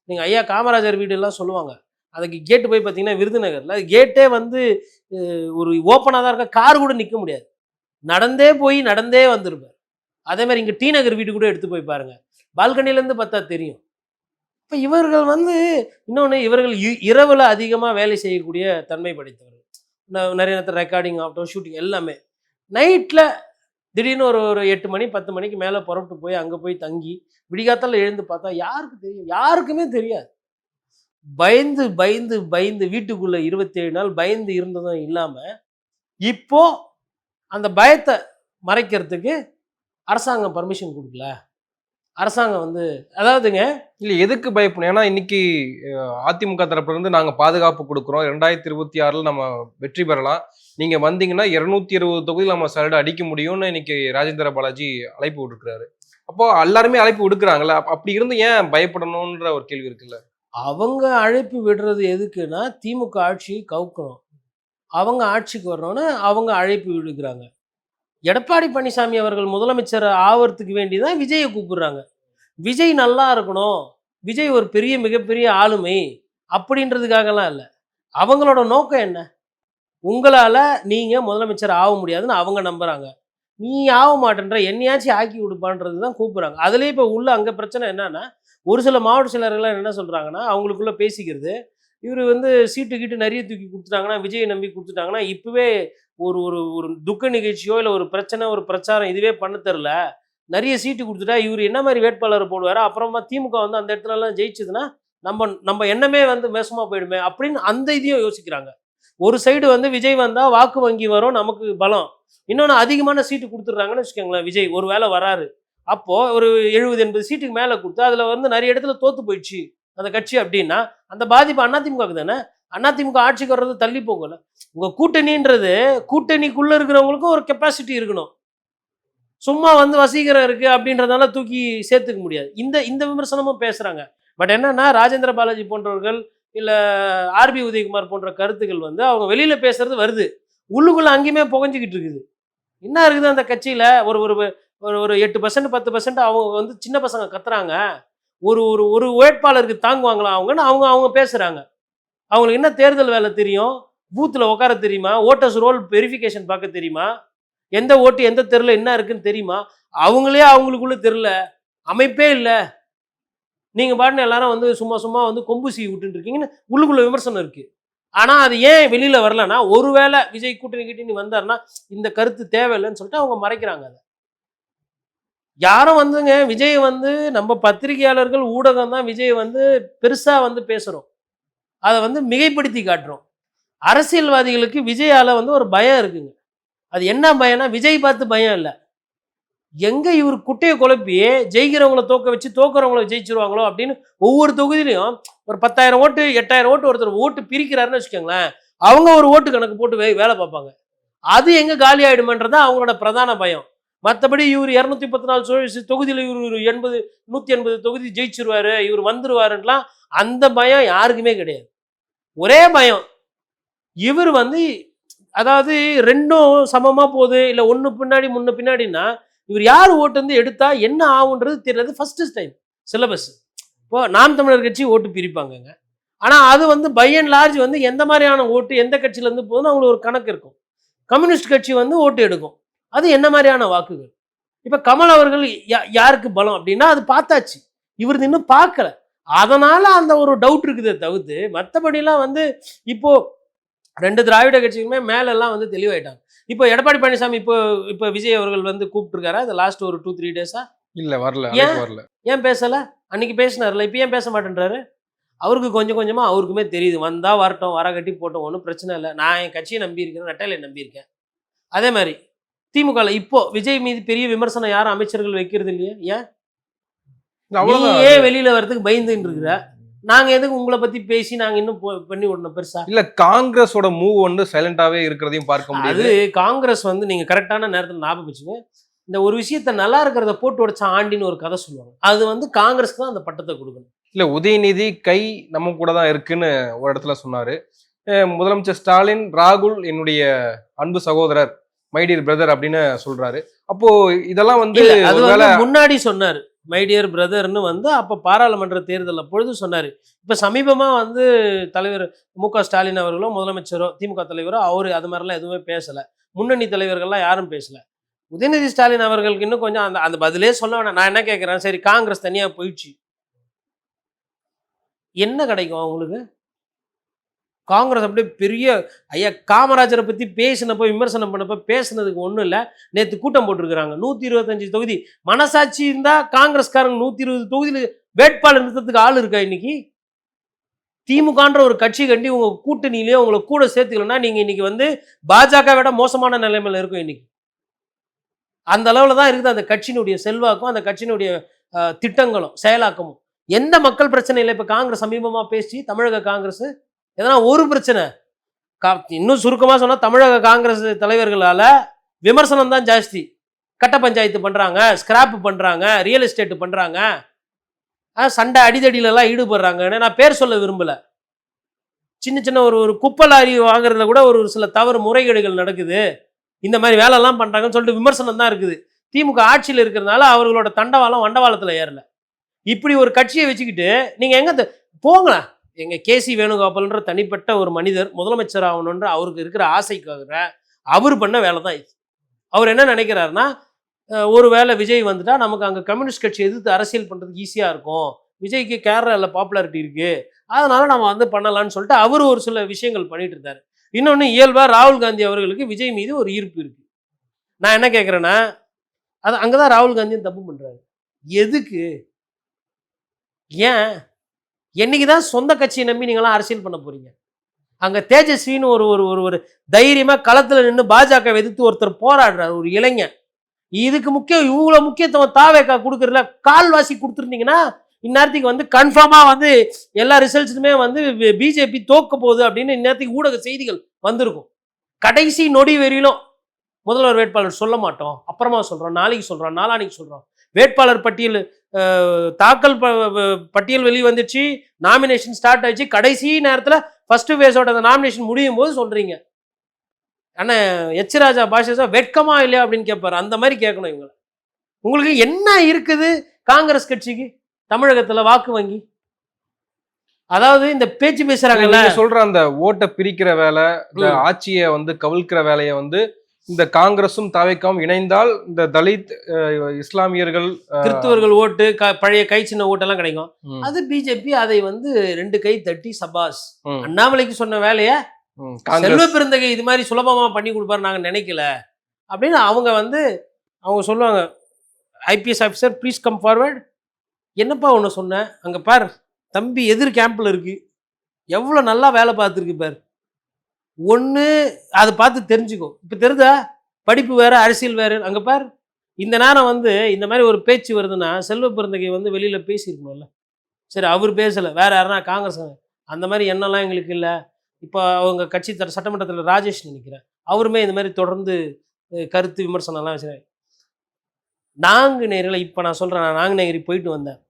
நீங்கள் ஐயா காமராஜர் வீடுலாம் சொல்லுவாங்க, அதுக்கு கேட்டு போய் பார்த்தீங்கன்னா விருதுநகரில் அது கேட்டே வந்து ஒரு ஓப்பனாக தான் இருக்க, கார் கூட நிற்க முடியாது, நடந்தே வந்திருப்பார். அதே மாதிரி இங்கே டி நகர் வீட்டு கூட எடுத்து போய் பாருங்கள், பால்கனிலேருந்து பார்த்தா தெரியும். இப்போ இவர்கள் வந்து இன்னொன்று, இவர்கள் இரவில் அதிகமாக வேலை செய்யக்கூடிய தன்மை படைத்தவர்கள். நிறைய நேரத்தில் ரெக்கார்டிங் ஆகட்டும், ஷூட்டிங் எல்லாமே. நைட்டில் திடீர்னு ஒரு 8 மணி 10 மணிக்கு மேலே புறப்பட்டு போய் அங்கே போய் தங்கி விடிகாத்தால் எழுந்து பார்த்தா யாருக்கு தெரியும்? யாருக்குமே தெரியாது. பயந்து பயந்து பயந்து வீட்டுக்குள்ளே 27 நாள் பயந்து இருந்ததும் இல்லாமல் இப்போ அந்த பயத்தை மறைக்கிறதுக்கு அரசாங்கம் பர்மிஷன் கொடுக்கல. அரசாங்கம் வந்து அதாவதுங்க இல்லை எதுக்கு பயப்படணும்? ஏன்னா இன்னைக்கு அதிமுக தரப்புல இருந்து நாங்கள் பாதுகாப்பு கொடுக்குறோம், 2026 நம்ம வெற்றி பெறலாம், நீங்க வந்தீங்கன்னா 220 தொகுதியில் நம்ம சரடு அடிக்க முடியும்னு இன்னைக்கு ராஜேந்திர பாலாஜி அழைப்பு விட்டுருக்காரு. அப்போ எல்லாருமே அழைப்பு விடுக்கிறாங்கல்ல, அப்படி இருந்து ஏன் பயப்படணும்ன்ற ஒரு கேள்வி இருக்குல்ல. அவங்க அழைப்பு விடுறது எதுக்குன்னா திமுக ஆட்சியை கவுக்கணும், அவங்க ஆட்சிக்கு வரணும்னு அவங்க அழைப்பு விடுக்கிறாங்க. எடப்பாடி பழனிசாமி அவர்கள் முதலமைச்சர் ஆவறதுக்கு வேண்டி தான் விஜயை கூப்பிடுறாங்க. விஜய் நல்லா இருக்கணும், விஜய் ஒரு மிகப்பெரிய ஆளுமை அப்படின்றதுக்காகலாம் இல்லை. அவங்களோட நோக்கம் என்ன? உங்களால் நீங்கள் முதலமைச்சர் ஆக முடியாதுன்னு அவங்க நம்புகிறாங்க. நீ ஆக மாட்டேன்ற, என்னையாச்சும் ஆக்கி கொடுப்பான்றது தான் கூப்பிட்றாங்க. அதுலேயே இப்போ உள்ள அங்கே பிரச்சனை என்னன்னா, ஒரு சில மாவட்ட செயலர்கள்லாம் என்ன சொல்கிறாங்கன்னா, அவங்களுக்குள்ளே பேசிக்கிறது, இவர் வந்து சீட்டு கீட்டு நிறைய தூக்கி கொடுத்துட்டாங்கன்னா, விஜயை நம்பி கொடுத்துட்டாங்கன்னா இப்போவே ஒரு ஒரு ஒரு துக்க நிகழ்ச்சியோ இல்லை ஒரு பிரச்சனை ஒரு பிரச்சாரம் இதுவே பண்ண தெரில, நிறைய சீட்டு கொடுத்துட்டா இவர் என்ன மாதிரி வேட்பாளர் போடுவார், அப்புறமா திமுக வந்து அந்த இடத்துலலாம் ஜெயிச்சதுன்னா நம்ம எண்ணமே வந்து மோசமாக போயிடுமே அப்படின்னு அந்த இதையும் யோசிக்கிறாங்க. ஒரு சைடு வந்து விஜய் வந்தால் வாக்கு வங்கி வரும், நமக்கு பலம். இன்னொன்று அதிகமான சீட்டு கொடுத்துட்றாங்கன்னு வச்சுக்கோங்களேன். விஜய் ஒரு வேளை வராரு, அப்போது ஒரு 70-80 சீட்டுக்கு மேலே கொடுத்து அதில் வந்து நிறைய இடத்துல தோற்று போயிடுச்சு அந்த கட்சி அப்படின்னா அந்த பாதிப்பு அதிமுகவுக்கு தானே. அதிமுக ஆட்சிக்கு வர்றது தள்ளி போகல. உங்கள் கூட்டணிக்குள்ளே இருக்கிறவங்களுக்கும் ஒரு கெப்பாசிட்டி இருக்கணும். சும்மா வந்து வசீகரம் இருக்குது அப்படின்றதால தூக்கி சேர்த்துக்க முடியாது. இந்த விமர்சனமும் பேசுகிறாங்க. பட் என்னன்னா, ராஜேந்திர பாலாஜி போன்றவர்கள் இல்லை ஆர்பி உதயகுமார் போன்ற கருத்துக்கள் வந்து அவங்க வெளியில் பேசுறது வருது, உள்ளுக்குள்ளே அங்கேயுமே புகஞ்சிக்கிட்டு இருக்குது. என்ன இருக்குது அந்த கட்சியில்? ஒரு ஒரு 8% 10% அவங்க வந்து சின்ன பசங்க கத்துறாங்க, ஒரு ஒரு வேட்பாளருக்கு தாங்குவாங்களா அவங்கன்னு அவங்க பேசுகிறாங்க. அவங்களுக்கு என்ன தேர்தல் வேலை தெரியும்? பூத்தில் உட்கார தெரியுமா? ஓட்டர்ஸ் ரோல் வெரிஃபிகேஷன் பார்க்க தெரியுமா? எந்த ஓட்டு எந்த தெருவில் என்ன இருக்குன்னு தெரியுமா? அவங்களுக்குள்ள தெரியல, அமைப்பே இல்லை. நீங்கள் பாட்டுன்னு எல்லாரும் வந்து சும்மா வந்து கொம்பு சீ விட்டுட்டு இருக்கீங்கன்னு உள்ளுக்குள்ள விமர்சனம் இருக்குது. ஆனால் அது ஏன் வெளியில் வரலன்னா, ஒருவேளை விஜய் கூட்டணி வந்தாருன்னா இந்த கருத்து தேவையில்லைன்னு சொல்லிட்டு அவங்க மறைக்கிறாங்க. அதை யாரும் வந்துங்க விஜய் வந்து நம்ம பத்திரிகையாளர்கள் ஊடகம் தான் விஜய் வந்து பெருசாக வந்து பேசுகிறோம், அதை வந்து மிகைப்படுத்தி காட்டுறோம். அரசியல்வாதிகளுக்கு விஜயால வந்து ஒரு பயம் இருக்குங்க. அது என்ன பயம்னா, விஜய் பார்த்து பயம் இல்லை, எங்கே இவர் குட்டையை குழப்பி ஜெயிக்கிறவங்கள தோக்க வச்சு தோக்குறவங்கள ஜெயிச்சிருவாங்களோ அப்படின்னு ஒவ்வொரு தொகுதியிலையும் ஒரு 10,000 ஓட்டு 8,000 ஓட்டு ஒருத்தர் ஓட்டு பிரிக்கிறாருன்னு வச்சுக்கோங்களேன், அவங்க ஒரு ஓட்டு கணக்கு போட்டு வேலை பார்ப்பாங்க. அது எங்கே காலி ஆகிடுமன்றதான் அவங்களோட பிரதான பயம். மற்றபடி இவர் 234 தொகுதியில் இவர் 180 தொகுதி ஜெயிச்சிருவாரு, இவர் வந்துருவாருலாம் அந்த பயம் யாருக்குமே கிடையாது. ஒரே பயம், இவர் வந்து அதாவது ரெண்டும் சமமா போகுது, இல்லை ஒன்று பின்னாடி முன்ன பின்னாடின்னா இவர் யார் ஓட்டு வந்து எடுத்தா என்ன ஆகுன்றது தெரியறது ஃபர்ஸ்ட் டைம் சிலபஸ். இப்போ நாம் தமிழர் கட்சி ஓட்டு பிரிப்பாங்கங்க, ஆனால் அது வந்து பை அண்ட் லார்ஜ் வந்து எந்த மாதிரியான ஓட்டு எந்த கட்சியிலேருந்து போகுதுன்னு அவங்களுக்கு ஒரு கணக்கு இருக்கும். கம்யூனிஸ்ட் கட்சி வந்து ஓட்டு எடுக்கும், அது என்ன மாதிரியான வாக்குகள். இப்போ கமல் அவர்கள் யாருக்கு பலம் அப்படின்னா அது பார்த்தாச்சு, இவர் இன்னும் பார்க்கல, அதனால அந்த ஒரு டவுட் இருக்குதே தவிர்த்து மற்றபடிலாம் வந்து இப்போ 2 திராவிட கட்சிக்குமே மேலெல்லாம் வந்து தெளிவாயிட்டாங்க. இப்போ எடப்பாடி பழனிசாமி இப்போ விஜய் அவர்கள் வந்து கூப்பிட்டுருக்காரா இந்த லாஸ்ட் ஒரு 2-3 டேஸா? இல்ல வரல, ஏன் வரல. ஏன் பேசல? அன்னைக்கு பேசினார்ல, இப்போ ஏன் பேச மாட்டேன்றாரு? அவருக்கு கொஞ்சம் கொஞ்சமாக அவருக்குமே தெரியுது, வந்தா வரட்டும், வர கட்டி போட்டோம், ஒன்றும் பிரச்சனை இல்லை, நான் என் கட்சியை நம்பியிருக்கேன், நட்டாலை நம்பியிருக்கேன். அதே மாதிரி திமுகவில் இப்போ விஜய் மீது பெரிய விமர்சனம் யாரும் அமைச்சர்கள் வைக்கிறது இல்லையா? ஏன் ஏன் வெளியில வர்றதுக்கு பயந்துன்னு இருக்கிற? நாங்க எதுக்கு உங்களை பத்தி பேசி நாங்க இன்னும் பண்ணி விடணும் பெருசா? இல்ல காங்கிரஸோட மூவ் வந்து சைலண்டாவே இருக்கிறதையும் பார்க்க முடியாது. அது காங்கிரஸ் வந்து நீங்க கரெக்டான நேரத்தில் ஞாபகம் வச்சுங்க, இந்த ஒரு விஷயத்த நல்லா இருக்கிறத போட்டு உடைச்ச ஆண்டின்னு ஒரு கதை சொல்லுவாங்க, அது வந்து காங்கிரஸ்க்கு தான் அந்த பட்டத்தை கொடுக்கணும். இல்ல உதயநிதி கை நம்ம கூட தான் இருக்குன்னு ஒரு இடத்துல சொன்னாரு. முதலமைச்சர் ஸ்டாலின் ராகுல் என்னுடைய அன்பு சகோதரர், மை டியர் பிரதர் அப்படின்னு சொல்றாரு. அப்போ இதெல்லாம் வந்து அது முன்னாடி சொன்னாரு மை டியர் பிரதர்னு வந்து அப்போ பாராளுமன்ற தேர்தல் அப்பொழுது சொன்னார். இப்போ சமீபமாக வந்து தலைவர் மு.க. ஸ்டாலின் அவர்களோ முதலமைச்சரோ திமுக தலைவரோ அவர் அது மாதிரிலாம் எதுவுமே பேசலை, முன்னணி தலைவர்கள்லாம் யாரும் பேசலை. உதயநிதி ஸ்டாலின் அவர்களுக்கு இன்னும் கொஞ்சம் அந்த அந்த பதிலே சொல்ல வேணாம். நான் என்ன கேட்குறேன், சரி காங்கிரஸ் தனியாக போயிடுச்சு, என்ன கிடைக்கும் அவங்களுக்கு? காங்கிரஸ் அப்படியே பெரிய ஐயா காமராஜரை பற்றி பேசினப்போ விமர்சனம் பண்ணப்போ பேசுனதுக்கு ஒன்றும் இல்லை, நேற்று கூட்டம் போட்டிருக்கிறாங்க 125 தொகுதி. மனசாட்சி இருந்தால் காங்கிரஸ்காரங்க 120 தொகுதியில் வேட்பாளர் நிறுத்தத்துக்கு ஆள் இருக்கா? இன்னைக்கு திமுகன்ற ஒரு கட்சி கண்டி உங்கள் கூட்டணியிலேயே உங்களை கூட சேர்த்துக்கலன்னா நீங்கள் இன்னைக்கு வந்து பாஜக விட மோசமான நிலைமையில் இருக்கும். இன்னைக்கு அந்த அளவில் தான் இருக்குது அந்த கட்சியினுடைய செல்வாக்கும் அந்த கட்சியினுடைய திட்டங்களும் செயலாக்கமும். எந்த மக்கள் பிரச்சனை இல்லை. இப்போ காங்கிரஸ் சமீபமாக பேசி தமிழக காங்கிரஸ் எதனா ஒரு பிரச்சனை, இன்னும் சுருக்கமாக சொன்னால் தமிழக காங்கிரஸ் தலைவர்களால் விமர்சனம் தான் ஜாஸ்தி. கட்ட பஞ்சாயத்து பண்ணுறாங்க, ஸ்கிராப் பண்ணுறாங்க, ரியல் எஸ்டேட் பண்ணுறாங்க, சண்டை அடிதடியிலலாம் ஈடுபடுறாங்கன்னு நான் பேர் சொல்ல விரும்பலை. சின்ன சின்ன ஒரு குப்பை லாரி வாங்குறதுல கூட ஒரு சில தவறு முறைகேடுகள் நடக்குது, இந்த மாதிரி வேலைலாம் பண்ணுறாங்கன்னு சொல்லிட்டு விமர்சனம் தான் இருக்குது. திமுக ஆட்சியில் இருக்கிறதுனால அவர்களோட தண்டவாளம் வண்டவாளத்தில் ஏறல. இப்படி ஒரு கட்சியை வச்சுக்கிட்டு நீங்கள் எங்கே போங்களா? எங்கள் கேசி வேணுகோபால்ன்ற தனிப்பட்ட ஒரு மனிதர் முதலமைச்சர் ஆகணுன்ற அவருக்கு இருக்கிற ஆசைக்காக அவர் பண்ண வேலை தான் இது. அவர் என்ன நினைக்கிறாருன்னா, ஒரு வேளை விஜய் வந்துட்டா நமக்கு அங்கே கம்யூனிஸ்ட் கட்சி எதிர்த்து அரசியல் பண்ணுறதுக்கு ஈஸியாக இருக்கும், விஜய்க்கு கேரளாவில் பாப்புலாரிட்டி இருக்குது, அதனால நம்ம வந்து பண்ணலான்னு சொல்லிட்டு அவர் ஒரு சில விஷயங்கள் பண்ணிட்டு இருந்தார். இன்னொன்று இயல்பாக ராகுல் காந்தி அவர்களுக்கு விஜய் மீது ஒரு ஈர்ப்பு இருக்குது. நான் என்ன கேட்குறேன்னா, அது அங்கே தான் ராகுல் காந்தியும் தப்பு பண்ணுறாரு. எதுக்கு? ஏன் என்னைக்கு தான் சொந்த கட்சியை நம்பி நீங்களாம் அரசியல் பண்ண போறீங்க? அங்கே தேஜஸ்வின்னு ஒரு ஒரு ஒரு தைரியமாக களத்தில் நின்று பாஜக எதிர்த்து ஒருத்தர் போராடுறாரு, ஒரு இளைஞன். இதுக்கு இவ்வளோ முக்கியத்துவம் தாவேக்கா கொடுக்குறதுல கால்வாசி கொடுத்துருந்தீங்கன்னா இந்நேரத்துக்கு வந்து கன்ஃபார்மாக வந்து எல்லா ரிசல்ட்ஸுமே வந்து பிஜேபி தோக்க போகுது அப்படின்னு இந்நேரத்துக்கு ஊடக செய்திகள் வந்திருக்கும். கடைசி நொடி வரையிலும் முதல்வர் வேட்பாளர் சொல்ல மாட்டோம், அப்புறமா சொல்கிறோம், நாளைக்கு சொல்கிறோம், நாளானைக்கு சொல்கிறோம், வேட்பாளர் பட்டியல் தாக்கல் பட்டியல் வெளியே வந்துச்சு, நாமினேஷன் ஸ்டார்ட் ஆயிடுச்சு, கடைசி நேரத்தில் ஃபர்ஸ்ட் ஃபேஸோட அந்த நாமினேஷன் முடியும் போது சொல்கிறீங்க. ஆனால் எச் ராஜா பாஷா வெட்கமா இல்லையா அப்படின்னு கேட்பாரு. அந்த மாதிரி கேட்கணும் இவங்களை. உங்களுக்கு என்ன இருக்குது காங்கிரஸ் கட்சிக்கு தமிழகத்தில் வாக்கு வங்கி? அதாவது இந்த பேச்சு பேசுறாங்கல்ல, சொல்ற அந்த ஓட்டை பிரிக்கிற வேலை, இந்த ஆட்சியை வந்து கவிழ்க்கிற வேலையை வந்து இந்த காங்கிரஸும் தாவேக்காவும் இணைந்தால் இந்த தலித் இஸ்லாமியர்கள் கிறிஸ்துவர்கள் ஓட்டு பழைய கை சின்ன ஓட்டெல்லாம் கிடைக்கும். அது பிஜேபி அதை வந்து 2 கை தட்டி சபாஸ். அண்ணாமலைக்கு சொன்ன வேலையை செல்வ பெருந்தகை இது மாதிரி சுலபமா பண்ணி கொடுப்பாரு நாங்க நினைக்கல அப்படின்னு அவங்க சொல்லுவாங்க. IPS officer please come forward. என்னப்பா ஒன்று சொன்னேன், அங்கே பார் தம்பி எதிர் கேம்பில் இருக்கு, எவ்வளோ நல்லா வேலை பார்த்துருக்கு பார், ஒன்று அதை பார்த்து தெரிஞ்சுக்கோ. இப்போ தெரியுதா, படிப்பு வேறு அரசியல் வேறு. அங்கே பார் இந்த நேரம் வந்து இந்த மாதிரி ஒரு பேச்சு வருதுன்னா செல்வ பெருந்தகை வந்து வெளியில் பேசியிருக்கணும்ல. சரி அவர் பேசலை, வேறு யாருன்னா காங்கிரஸ் அந்த மாதிரி எண்ணம்லாம் எங்களுக்கு இல்லை. இப்போ அவங்க கட்சி சட்டமன்றத்தில் ராஜேஷ் நினைக்கிறேன், அவருமே இந்த மாதிரி தொடர்ந்து கருத்து விமர்சனம்லாம் வச்சுருக்காங்க. நாங்குநேரில் இப்போ நான் சொல்கிறேன், நான் நாங்குநேரி போயிட்டு வந்தேன்.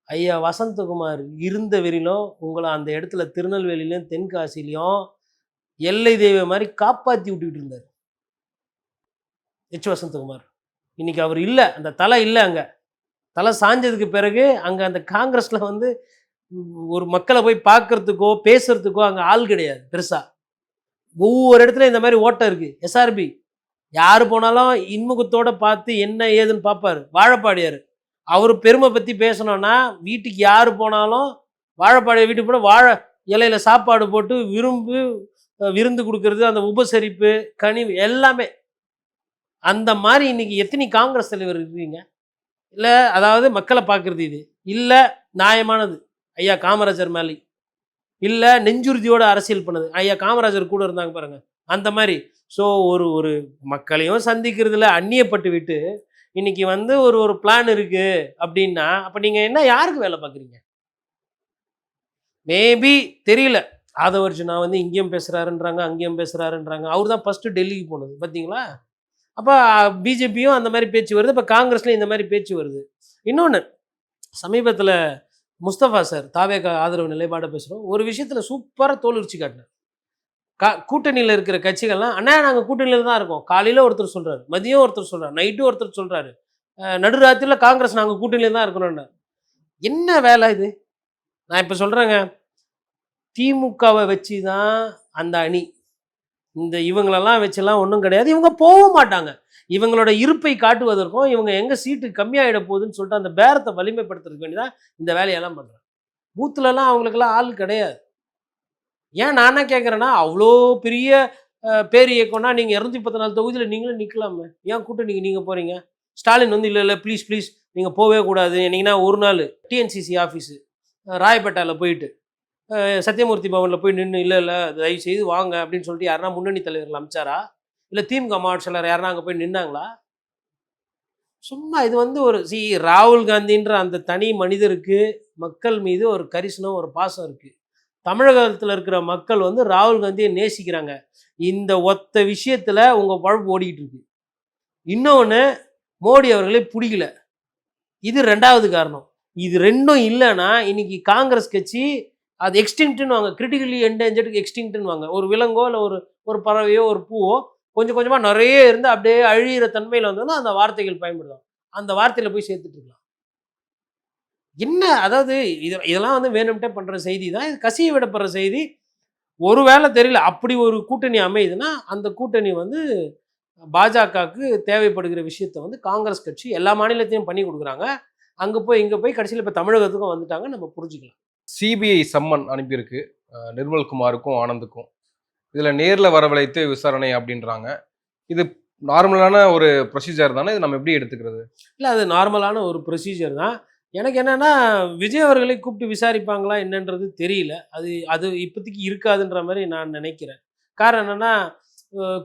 ஐயா வசந்தகுமார் இருந்த வரையிலும் உங்களை அந்த இடத்துல திருநெல்வேலியிலையும் தென்காசிலையும் எல்லை தெய்வம் மாதிரி காப்பாற்றி விட்டுக்கிட்டு இருந்தார் வசந்தகுமார். இன்னைக்கு அவர் இல்லை, அந்த தலை இல்லை. அங்கே தலை சாஞ்சதுக்கு பிறகு அங்கே அந்த காங்கிரஸில் வந்து ஒரு மக்களை போய் பார்க்கறதுக்கோ பேசுறதுக்கோ அங்கே ஆள் கிடையாது பெருசாக. ஒவ்வொரு இடத்துல இந்த மாதிரி ஓட்டம் இருக்குது. எஸ்ஆர்பி யார் போனாலும் இன்முகத்தோட பார்த்து என்ன ஏதுன்னு பார்ப்பாரு. வாழப்பாடியார் அவர் பெருமை பற்றி பேசணும்னா வீட்டுக்கு யார் போனாலும் வாழப்பாடிய வீட்டுக்கு போட வாழை இலையில சாப்பாடு போட்டு விருந்து கொடுக்கறது, அந்த உபசரிப்பு கனிவு எல்லாமே. அந்த மாதிரி இன்னைக்கு எத்தனை காங்கிரஸ் தலைவர் இருக்கீங்க? இல்லை அதாவது மக்களை பார்க்கறது இது இல்லை நியாயமானது ஐயா காமராஜர் மேலே, இல்லை நெஞ்சுறுதியோட அரசியல் பண்ணது ஐயா காமராஜர் கூட இருந்தாங்க பாருங்க அந்த மாதிரி. ஸோ ஒரு மக்களையும் சந்திக்கிறதுல அந்நியப்பட்டு விட்டு இன்னைக்கு வந்து ஒரு பிளான் இருக்கு அப்படின்னா அப்போ நீங்கள் என்ன யாருக்கு வேலை பார்க்குறீங்க? மேபி தெரியல. ஆதவர்ஜுனா வந்து இங்கேயும் பேசுகிறாருன்றாங்க அங்கேயும் பேசுகிறாருன்றாங்க. அவர் தான் ஃபஸ்ட்டு டெல்லிக்கு போனது பார்த்தீங்களா? அப்போ பிஜேபியும் அந்த மாதிரி பேச்சு வருது, இப்போ காங்கிரஸ்லையும் இந்த மாதிரி பேச்சு வருது. இன்னொன்று சமீபத்தில் முஸ்தபா சார் தாவேகா ஆதரவு நிலைப்பாடை பேசுகிறோம். ஒரு விஷயத்தில் சூப்பராக தோலுரிச்சு காட்டினார். கூட்டணியில் இருக்கிற கட்சிகள்லாம் அண்ணா நாங்கள் கூட்டணியில் தான் இருக்கோம். காலையில் ஒருத்தர் சொல்கிறாரு, மதியம் ஒருத்தர் சொல்கிறார், நைட்டும் ஒருத்தர் சொல்கிறாரு, நடுராத்திரியில் காங்கிரஸ் நாங்கள் கூட்டணியில் தான் இருக்கணும்னு. என்ன வேலை இது? நான் இப்போ சொல்கிறேங்க, திமுகவை வச்சு தான் அந்த அணி, இந்த இவங்களெல்லாம் வச்செல்லாம் ஒன்றும் கிடையாது. இவங்க போகவும் மாட்டாங்க. இவங்களோட இருப்பை காட்டுவதற்கும் இவங்க எங்கே சீட்டு கம்மியாகிட போகுதுன்னு சொல்லிட்டு அந்த பேரத்தை வலிமைப்படுத்துறதுக்கு வேண்டிதான் இந்த வேலையெல்லாம் பண்ணுறாங்க. பூத்துலலாம் அவங்களுக்கெல்லாம் ஆள் கிடையாது. ஏன் நானே கேட்குறேன்னா, அவ்வளோ பெரிய பேர் இயக்கம்னா நீங்கள் 214 தொகுதியில் நீங்களும் நிற்கலாமே, ஏன் கூட்டணிக்கு நீங்கள் போகிறீங்க? ஸ்டாலின் வந்து இல்லை ப்ளீஸ் ப்ளீஸ் நீங்கள் போகவே கூடாது. என்னைக்குன்னா ஒரு நாள் டிஎன்சிசி ஆஃபீஸு ராயப்பேட்டாவில் போயிட்டு சத்தியமூர்த்தி பவனில் போய் நின்று இல்லை தயவு செய்து வாங்க அப்படின்னு சொல்லிட்டு யாருன்னா முன்னணி தலைவர்கள் அமிச்சாரா? இல்லை திமுக மாவட்ட செயலர் யாருன்னா அங்கே போய் நின்னாங்களா? சும்மா இது வந்து ராகுல் காந்தின்ற அந்த தனி மனிதருக்கு மக்கள் மீது ஒரு கரிசனம் ஒரு பாசம் இருக்குது. தமிழகத்தில் இருக்கிற மக்கள் வந்து ராகுல் காந்தியை நேசிக்கிறாங்க. இந்த ஒத்த விஷயத்தில் உங்கள் பழப்பு ஓடிக்கிட்டு இருக்கு. இன்னொன்று மோடி அவர்களே பிடிக்கல. இது ரெண்டாவது காரணம். இது ரெண்டும் இல்லைன்னா இன்னைக்கு காங்கிரஸ் கட்சி அது எக்ஸ்டிங்க்ட்னு வாங்க, கிரிட்டிக்கலி என்டேஞ்சர்டு எக்ஸ்டிங்க்ட்னு வாங்க. ஒரு விலங்கோ இல்லை ஒரு பறவையோ ஒரு பூவோ கொஞ்சம் கொஞ்சமாக நிறைய இருந்து அப்படியே அழியிற தன்மையில் வந்தோன்னா அந்த வார்த்தைகள் பயன்படுத்தும். அந்த வார்த்தையில் போய் சேர்த்துட்டு இருக்கலாம். என்ன அதாவது இதெல்லாம் வந்து வேணும்ட்டே பண்ணுற செய்தி தான். இது கசிய விடப்படுற செய்தி. ஒரு வேளை தெரியல, அப்படி ஒரு கூட்டணி அமையுதுன்னா அந்த கூட்டணி வந்து பாஜகவுக்கு தேவைப்படுகிற விஷயத்த வந்து காங்கிரஸ் கட்சி எல்லா மாநிலத்தையும் பண்ணி கொடுக்குறாங்க. அங்கே போய் இங்கே போய் கடைசியில் இப்போ தமிழகத்துக்கும் வந்துட்டாங்க. நம்ம புரிஞ்சுக்கலாம். சிபிஐ சம்மன் அனுப்பியிருக்கு நிர்மல்குமாருக்கும் ஆனந்துக்கும். இதில் நேரில் வரவழைத்து விசாரணை அப்படின்றாங்க. இது நார்மலான ஒரு ப்ரொசீஜர் தானே? இது நம்ம எப்படி எடுத்துக்கிறது? இல்லை, அது நார்மலான ஒரு ப்ரொசீஜர் தான். எனக்கு என்னென்னா விஜய் அவர்களை கூப்பிட்டு விசாரிப்பாங்களா என்னன்றது தெரியல. அது இப்போதைக்கு இருக்காதுன்ற மாதிரி நான் நினைக்கிறேன். காரணம் என்னென்னா,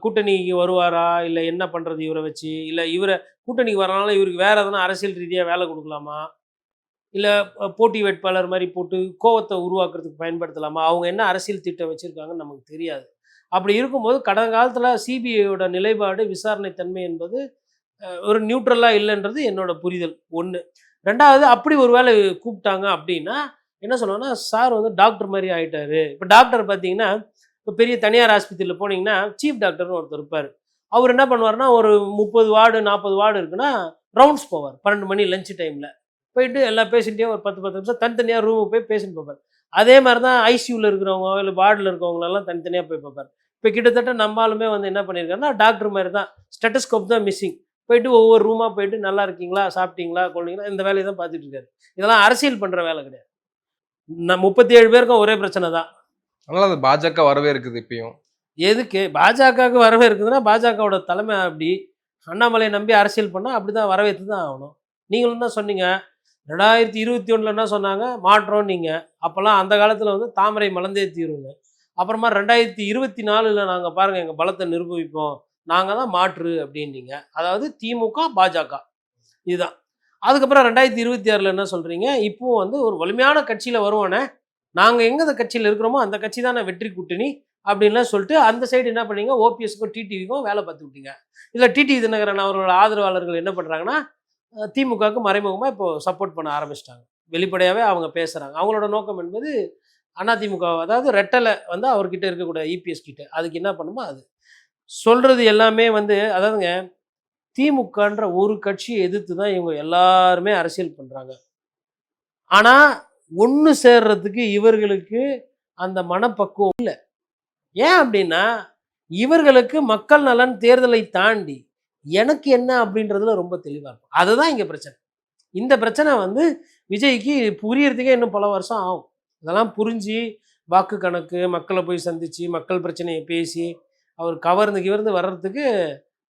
கூட்டணிக்கு வருவாரா இல்லை என்ன பண்ணுறது இவரை வச்சு, இல்லை இவரை கூட்டணிக்கு வரனால இவருக்கு வேறு எதனா அரசியல் ரீதியாக வேலை கொடுக்கலாமா, இல்லை போட்டி வேட்பாளர் மாதிரி போட்டு கோவத்தை உருவாக்குறதுக்கு பயன்படுத்தலாமா, அவங்க என்ன அரசியல் திட்டம் வச்சுருக்காங்கன்னு நமக்கு தெரியாது. அப்படி இருக்கும்போது கடந்த காலத்தில் சிபிஐயோட நிலைப்பாடு விசாரணை தன்மை என்பது ஒரு நியூட்ரலாக இல்லைன்றது என்னோட புரிதல். ஒன்று. ரெண்டாவது, அப்படி ஒரு வேளை கூப்பிட்டாங்க அப்படின்னா என்ன சொன்னோன்னா, சார் வந்து டாக்டர் மாதிரி ஆகிட்டாரு. இப்போ டாக்டர் பார்த்தீங்கன்னா, இப்போ பெரிய தனியார் ஆஸ்பத்திரியில் போனீங்கன்னா சீஃப் டாக்டர்னு ஒருத்தர் இருப்பார். அவர் என்ன பண்ணுவார்னா, ஒரு 30 வார்டு 40 வார்டு இருக்குன்னா ரவுண்ட்ஸ் போவார். 12 மணி லஞ்ச் டைமில் போயிட்டு எல்லா பேஷண்ட்டையும் ஒரு 10 நிமிஷம் தனித்தனியாக ரூமுக்கு போய் பேஷண்ட் பார்ப்பார். அதே மாதிரி தான் ஐசியூவில் இருக்கிறவங்க இல்லை வார்டில் இருக்கவங்களெல்லாம் தனித்தனியாக போய் பார்ப்பார். இப்போ கிட்டத்தட்ட நம்மளுமே வந்து என்ன பண்ணியிருக்காருன்னா டாக்டர் மாதிரி தான், ஸ்டெட்டஸ்கோப் தான் மிஸ்ஸிங். போயிட்டு ஒவ்வொரு ரூமாக போயிட்டு நல்லா இருக்கீங்களா, சாப்பிட்டீங்களா, கொள்ளிங்களா, இந்த வேலையை தான் பார்த்துட்டு இருக்காரு. இதெல்லாம் அரசியல் பண்ணுற வேலை கிடையாது. 37 பேருக்கும் ஒரே பிரச்சனை தான். அதனால் அது பாஜக வரவே இருக்குது. இப்பயும் எதுக்கு பாஜகவுக்கு வரவே இருக்குதுன்னா, பாஜகவோட தலைமை அப்படி அண்ணாமலையை நம்பி அரசியல் பண்ணால் அப்படி தான் வரவேற்று தான் ஆகணும். நீங்களும் தான் சொன்னீங்க 2021 என்ன சொன்னாங்க, மாற்றோம். நீங்கள் அப்போல்லாம் அந்த காலத்தில் வந்து தாமரை மலர்ந்தே தீருங்க. அப்புறமா 2024 நாங்கள் பாருங்கள் எங்கள் பலத்தை நிரூபிப்போம், நாங்கள் தான் மாற்று அப்படின்னீங்க. அதாவது திமுக பாஜக இதுதான். அதுக்கப்புறம் 2026 என்ன சொல்கிறீங்க, இப்போவும் வந்து ஒரு வலிமையான கட்சியில் வருவானே, நாங்கள் எங்கே அந்த கட்சியில் இருக்கிறோமோ அந்த கட்சி தானே வெற்றி கூட்டணி அப்படின்லாம் சொல்லிட்டு அந்த சைடு என்ன பண்ணீங்க, ஓபிஎஸ்க்கும் டிடிவிக்கும் வேலை பார்த்து விட்டீங்க. இதில் டிடிவி தினகரன் அவர்களோட ஆதரவாளர்கள் என்ன பண்ணுறாங்கன்னா, திமுகவுக்கு மறைமுகமாக இப்போ சப்போர்ட் பண்ண ஆரம்பிச்சிட்டாங்க. வெளிப்படையாகவே அவங்க பேசுகிறாங்க. அவங்களோட நோக்கம் என்பது அதிமுக, அதாவது ரெட்டலை வந்து அவர்கிட்ட இருக்கக்கூடிய இபிஎஸ் கிட்ட அதுக்கு என்ன பண்ணுமோ அது சொல்கிறது எல்லாமே வந்து, அதாவதுங்க திமுகன்ற ஒரு கட்சியை எதிர்த்து தான் இவங்க எல்லாருமே அரசியல் பண்ணுறாங்க. ஆனால் ஒன்று சேர்றதுக்கு இவர்களுக்கு அந்த மனப்பக்குவம் இல்லை. ஏன் அப்படின்னா, இவர்களுக்கு மக்கள் நலன் தேர்தலை தாண்டி எனக்கு என்ன அப்படின்றதுல ரொம்ப தெளிவாக இருக்கும். அதுதான் இங்கே பிரச்சனை. இந்த பிரச்சனை வந்து விஜய்க்கு புரியறதுக்கே இன்னும் பல வருஷம் ஆகும். இதெல்லாம் புரிஞ்சு வாக்கு கணக்கு, மக்களை போய் சந்தித்து மக்கள் பிரச்சனையை பேசி அவர் கவர்ந்து வர்றதுக்கு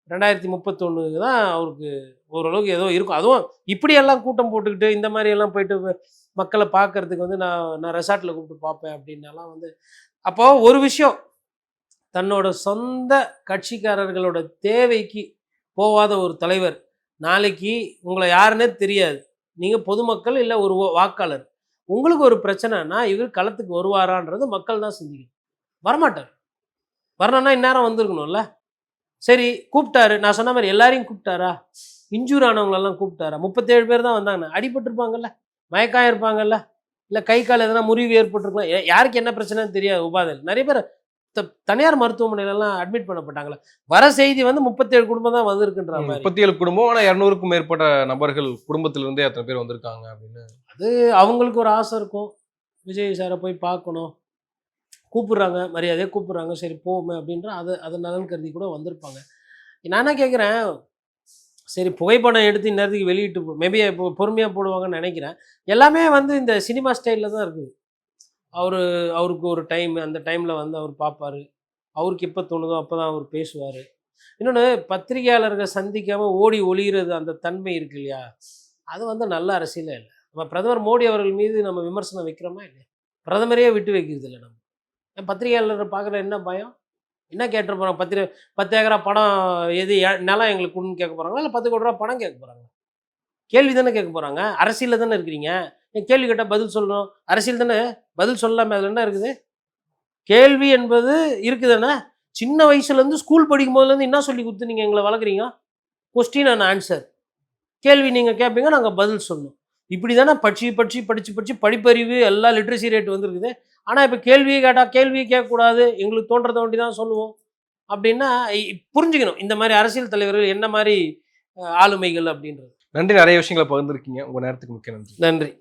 2031 தான் அவருக்கு ஓரளவுக்கு ஏதோ இருக்கும். அதுவும் இப்படியெல்லாம் கூட்டம் போட்டுக்கிட்டு இந்த மாதிரி எல்லாம் போயிட்டு மக்களை பார்க்கறதுக்கு வந்து நான் ரெசார்ட்டில் கூப்பிட்டு பார்ப்பேன் அப்படின்னாலாம் வந்து, அப்போ ஒரு விஷயம், தன்னோட சொந்த கட்சிக்காரர்களோட தேவைக்கு போகாத ஒரு தலைவர் நாளைக்கு உங்களை யாருன்னே தெரியாது, நீங்கள் பொதுமக்கள் இல்லை ஒரு வாக்காளர், உங்களுக்கு ஒரு பிரச்சனைனா இவர் களத்துக்கு வருவாரான்றது மக்கள் தான் சிந்திக்கணும். வரமாட்டார். வரணும்னா இந்நேரம் வந்திருக்கணும்ல. சரி கூப்பிட்டாரு, நான் சொன்ன மாதிரி எல்லாரையும் கூப்பிட்டாரா? இன்ஜூர் ஆனவங்களெல்லாம் கூப்பிட்டாரா? 37 பேர் தான் வந்தாங்க. அடிபட்டிருப்பாங்கல்ல, மயக்காயம் இருப்பாங்கல்ல, இல்லை கை கால் எதனா முறிவு ஏற்பட்டிருக்கலாம். யாருக்கு என்ன பிரச்சனைன்னு தெரியாது. உபாதையில் நிறைய பேர் தனியார் மருத்துவமனையிலலாம் அட்மிட் பண்ணப்பட்டாங்களே. வர செய்தி வந்து 37 குடும்பம் தான் வந்திருக்குன்ற மாதிரி. 37 குடும்பம், ஆனால் 200க்கும் மேற்பட்ட நபர்கள் குடும்பத்திலிருந்தே அத்தனை பேர் வந்திருக்காங்க அப்படின்னு. அது அவங்களுக்கு ஒரு ஆசை இருக்கும், விஜய் சாரை போய் பார்க்கணும், கூப்பிட்றாங்க, மரியாதையாக கூப்பிட்றாங்க, சரி போமே அப்படின்ற அதை நலன் கருதி கூட வந்திருப்பாங்க. நான் என்ன கேட்குறேன், சரி புகைப்படம் எடுத்து இந்நேரத்துக்கு வெளியிட்டு மேபி இப்போ பொறுமையாக போடுவாங்கன்னு நினைக்கிறேன். எல்லாமே வந்து இந்த சினிமா ஸ்டைலில் தான் இருக்குது. அவருக்கு ஒரு டைம், அந்த டைமில் வந்து அவர் பார்ப்பார், அவருக்கு எப்போ தோணுதோ அப்போ தான் அவர் பேசுவார். இன்னொன்று, பத்திரிகையாளர்கள் சந்திக்காமல் ஓடி ஒளிகிறது அந்த தன்மை இருக்கு இல்லையா, அது வந்து நல்ல அரசியலே இல்லை. நம்ம பிரதமர் மோடி அவர்கள் மீது நம்ம விமர்சனம் வைக்கிறோமா இல்லையா? பிரதமரையே விட்டு வைக்கிறது இல்லை. நம்ம பத்திரிகையாளரை பார்க்குற என்ன பயம், என்ன கேட்டு போகிறாங்க? 10 ஏக்கரா படம் எது நிலம் எங்களுக்கு கொடுன்னு கேட்க போகிறாங்களா, இல்லை 10 கோடி ரூபா பணம் கேட்க போகிறாங்க? கேள்வி தானே கேட்க போகிறாங்க. அரசியலில் தானே இருக்கிறீங்க. என் கேள்வி கேட்டால் பதில் சொல்லணும். அரசியல் தானே, பதில் சொல்லாமல் அதில் என்ன இருக்குது? கேள்வி என்பது இருக்குதுன்னா, சின்ன வயசுலேருந்து ஸ்கூல் படிக்கும் போதுலேருந்து என்ன சொல்லி கொடுத்து நீங்கள் எங்களை வளர்க்குறீங்க? Question and answer. கேள்வி நீங்கள் கேட்பீங்க, நாங்கள் பதில் சொல்லணும். இப்படி தானே படித்து படிப்பறிவு எல்லா லிட்ரஸி ரேட் வந்துருக்குது. ஆனால் இப்போ கேள்வியை கேட்டால் கேள்வியை கேட்கக்கூடாது, எங்களுக்கு தோன்றதை ஒண்டி தான் சொல்லுவோம் அப்படின்னா புரிஞ்சுக்கணும் இந்த மாதிரி அரசியல் தலைவர்கள் என்ன மாதிரி ஆளுமைகள் அப்படின்றது. நன்றி, நிறைய விஷயங்களை பகிர்ந்துருக்கீங்க. உங்கள் நேரத்துக்கு மிக்க நன்றி. நன்றி.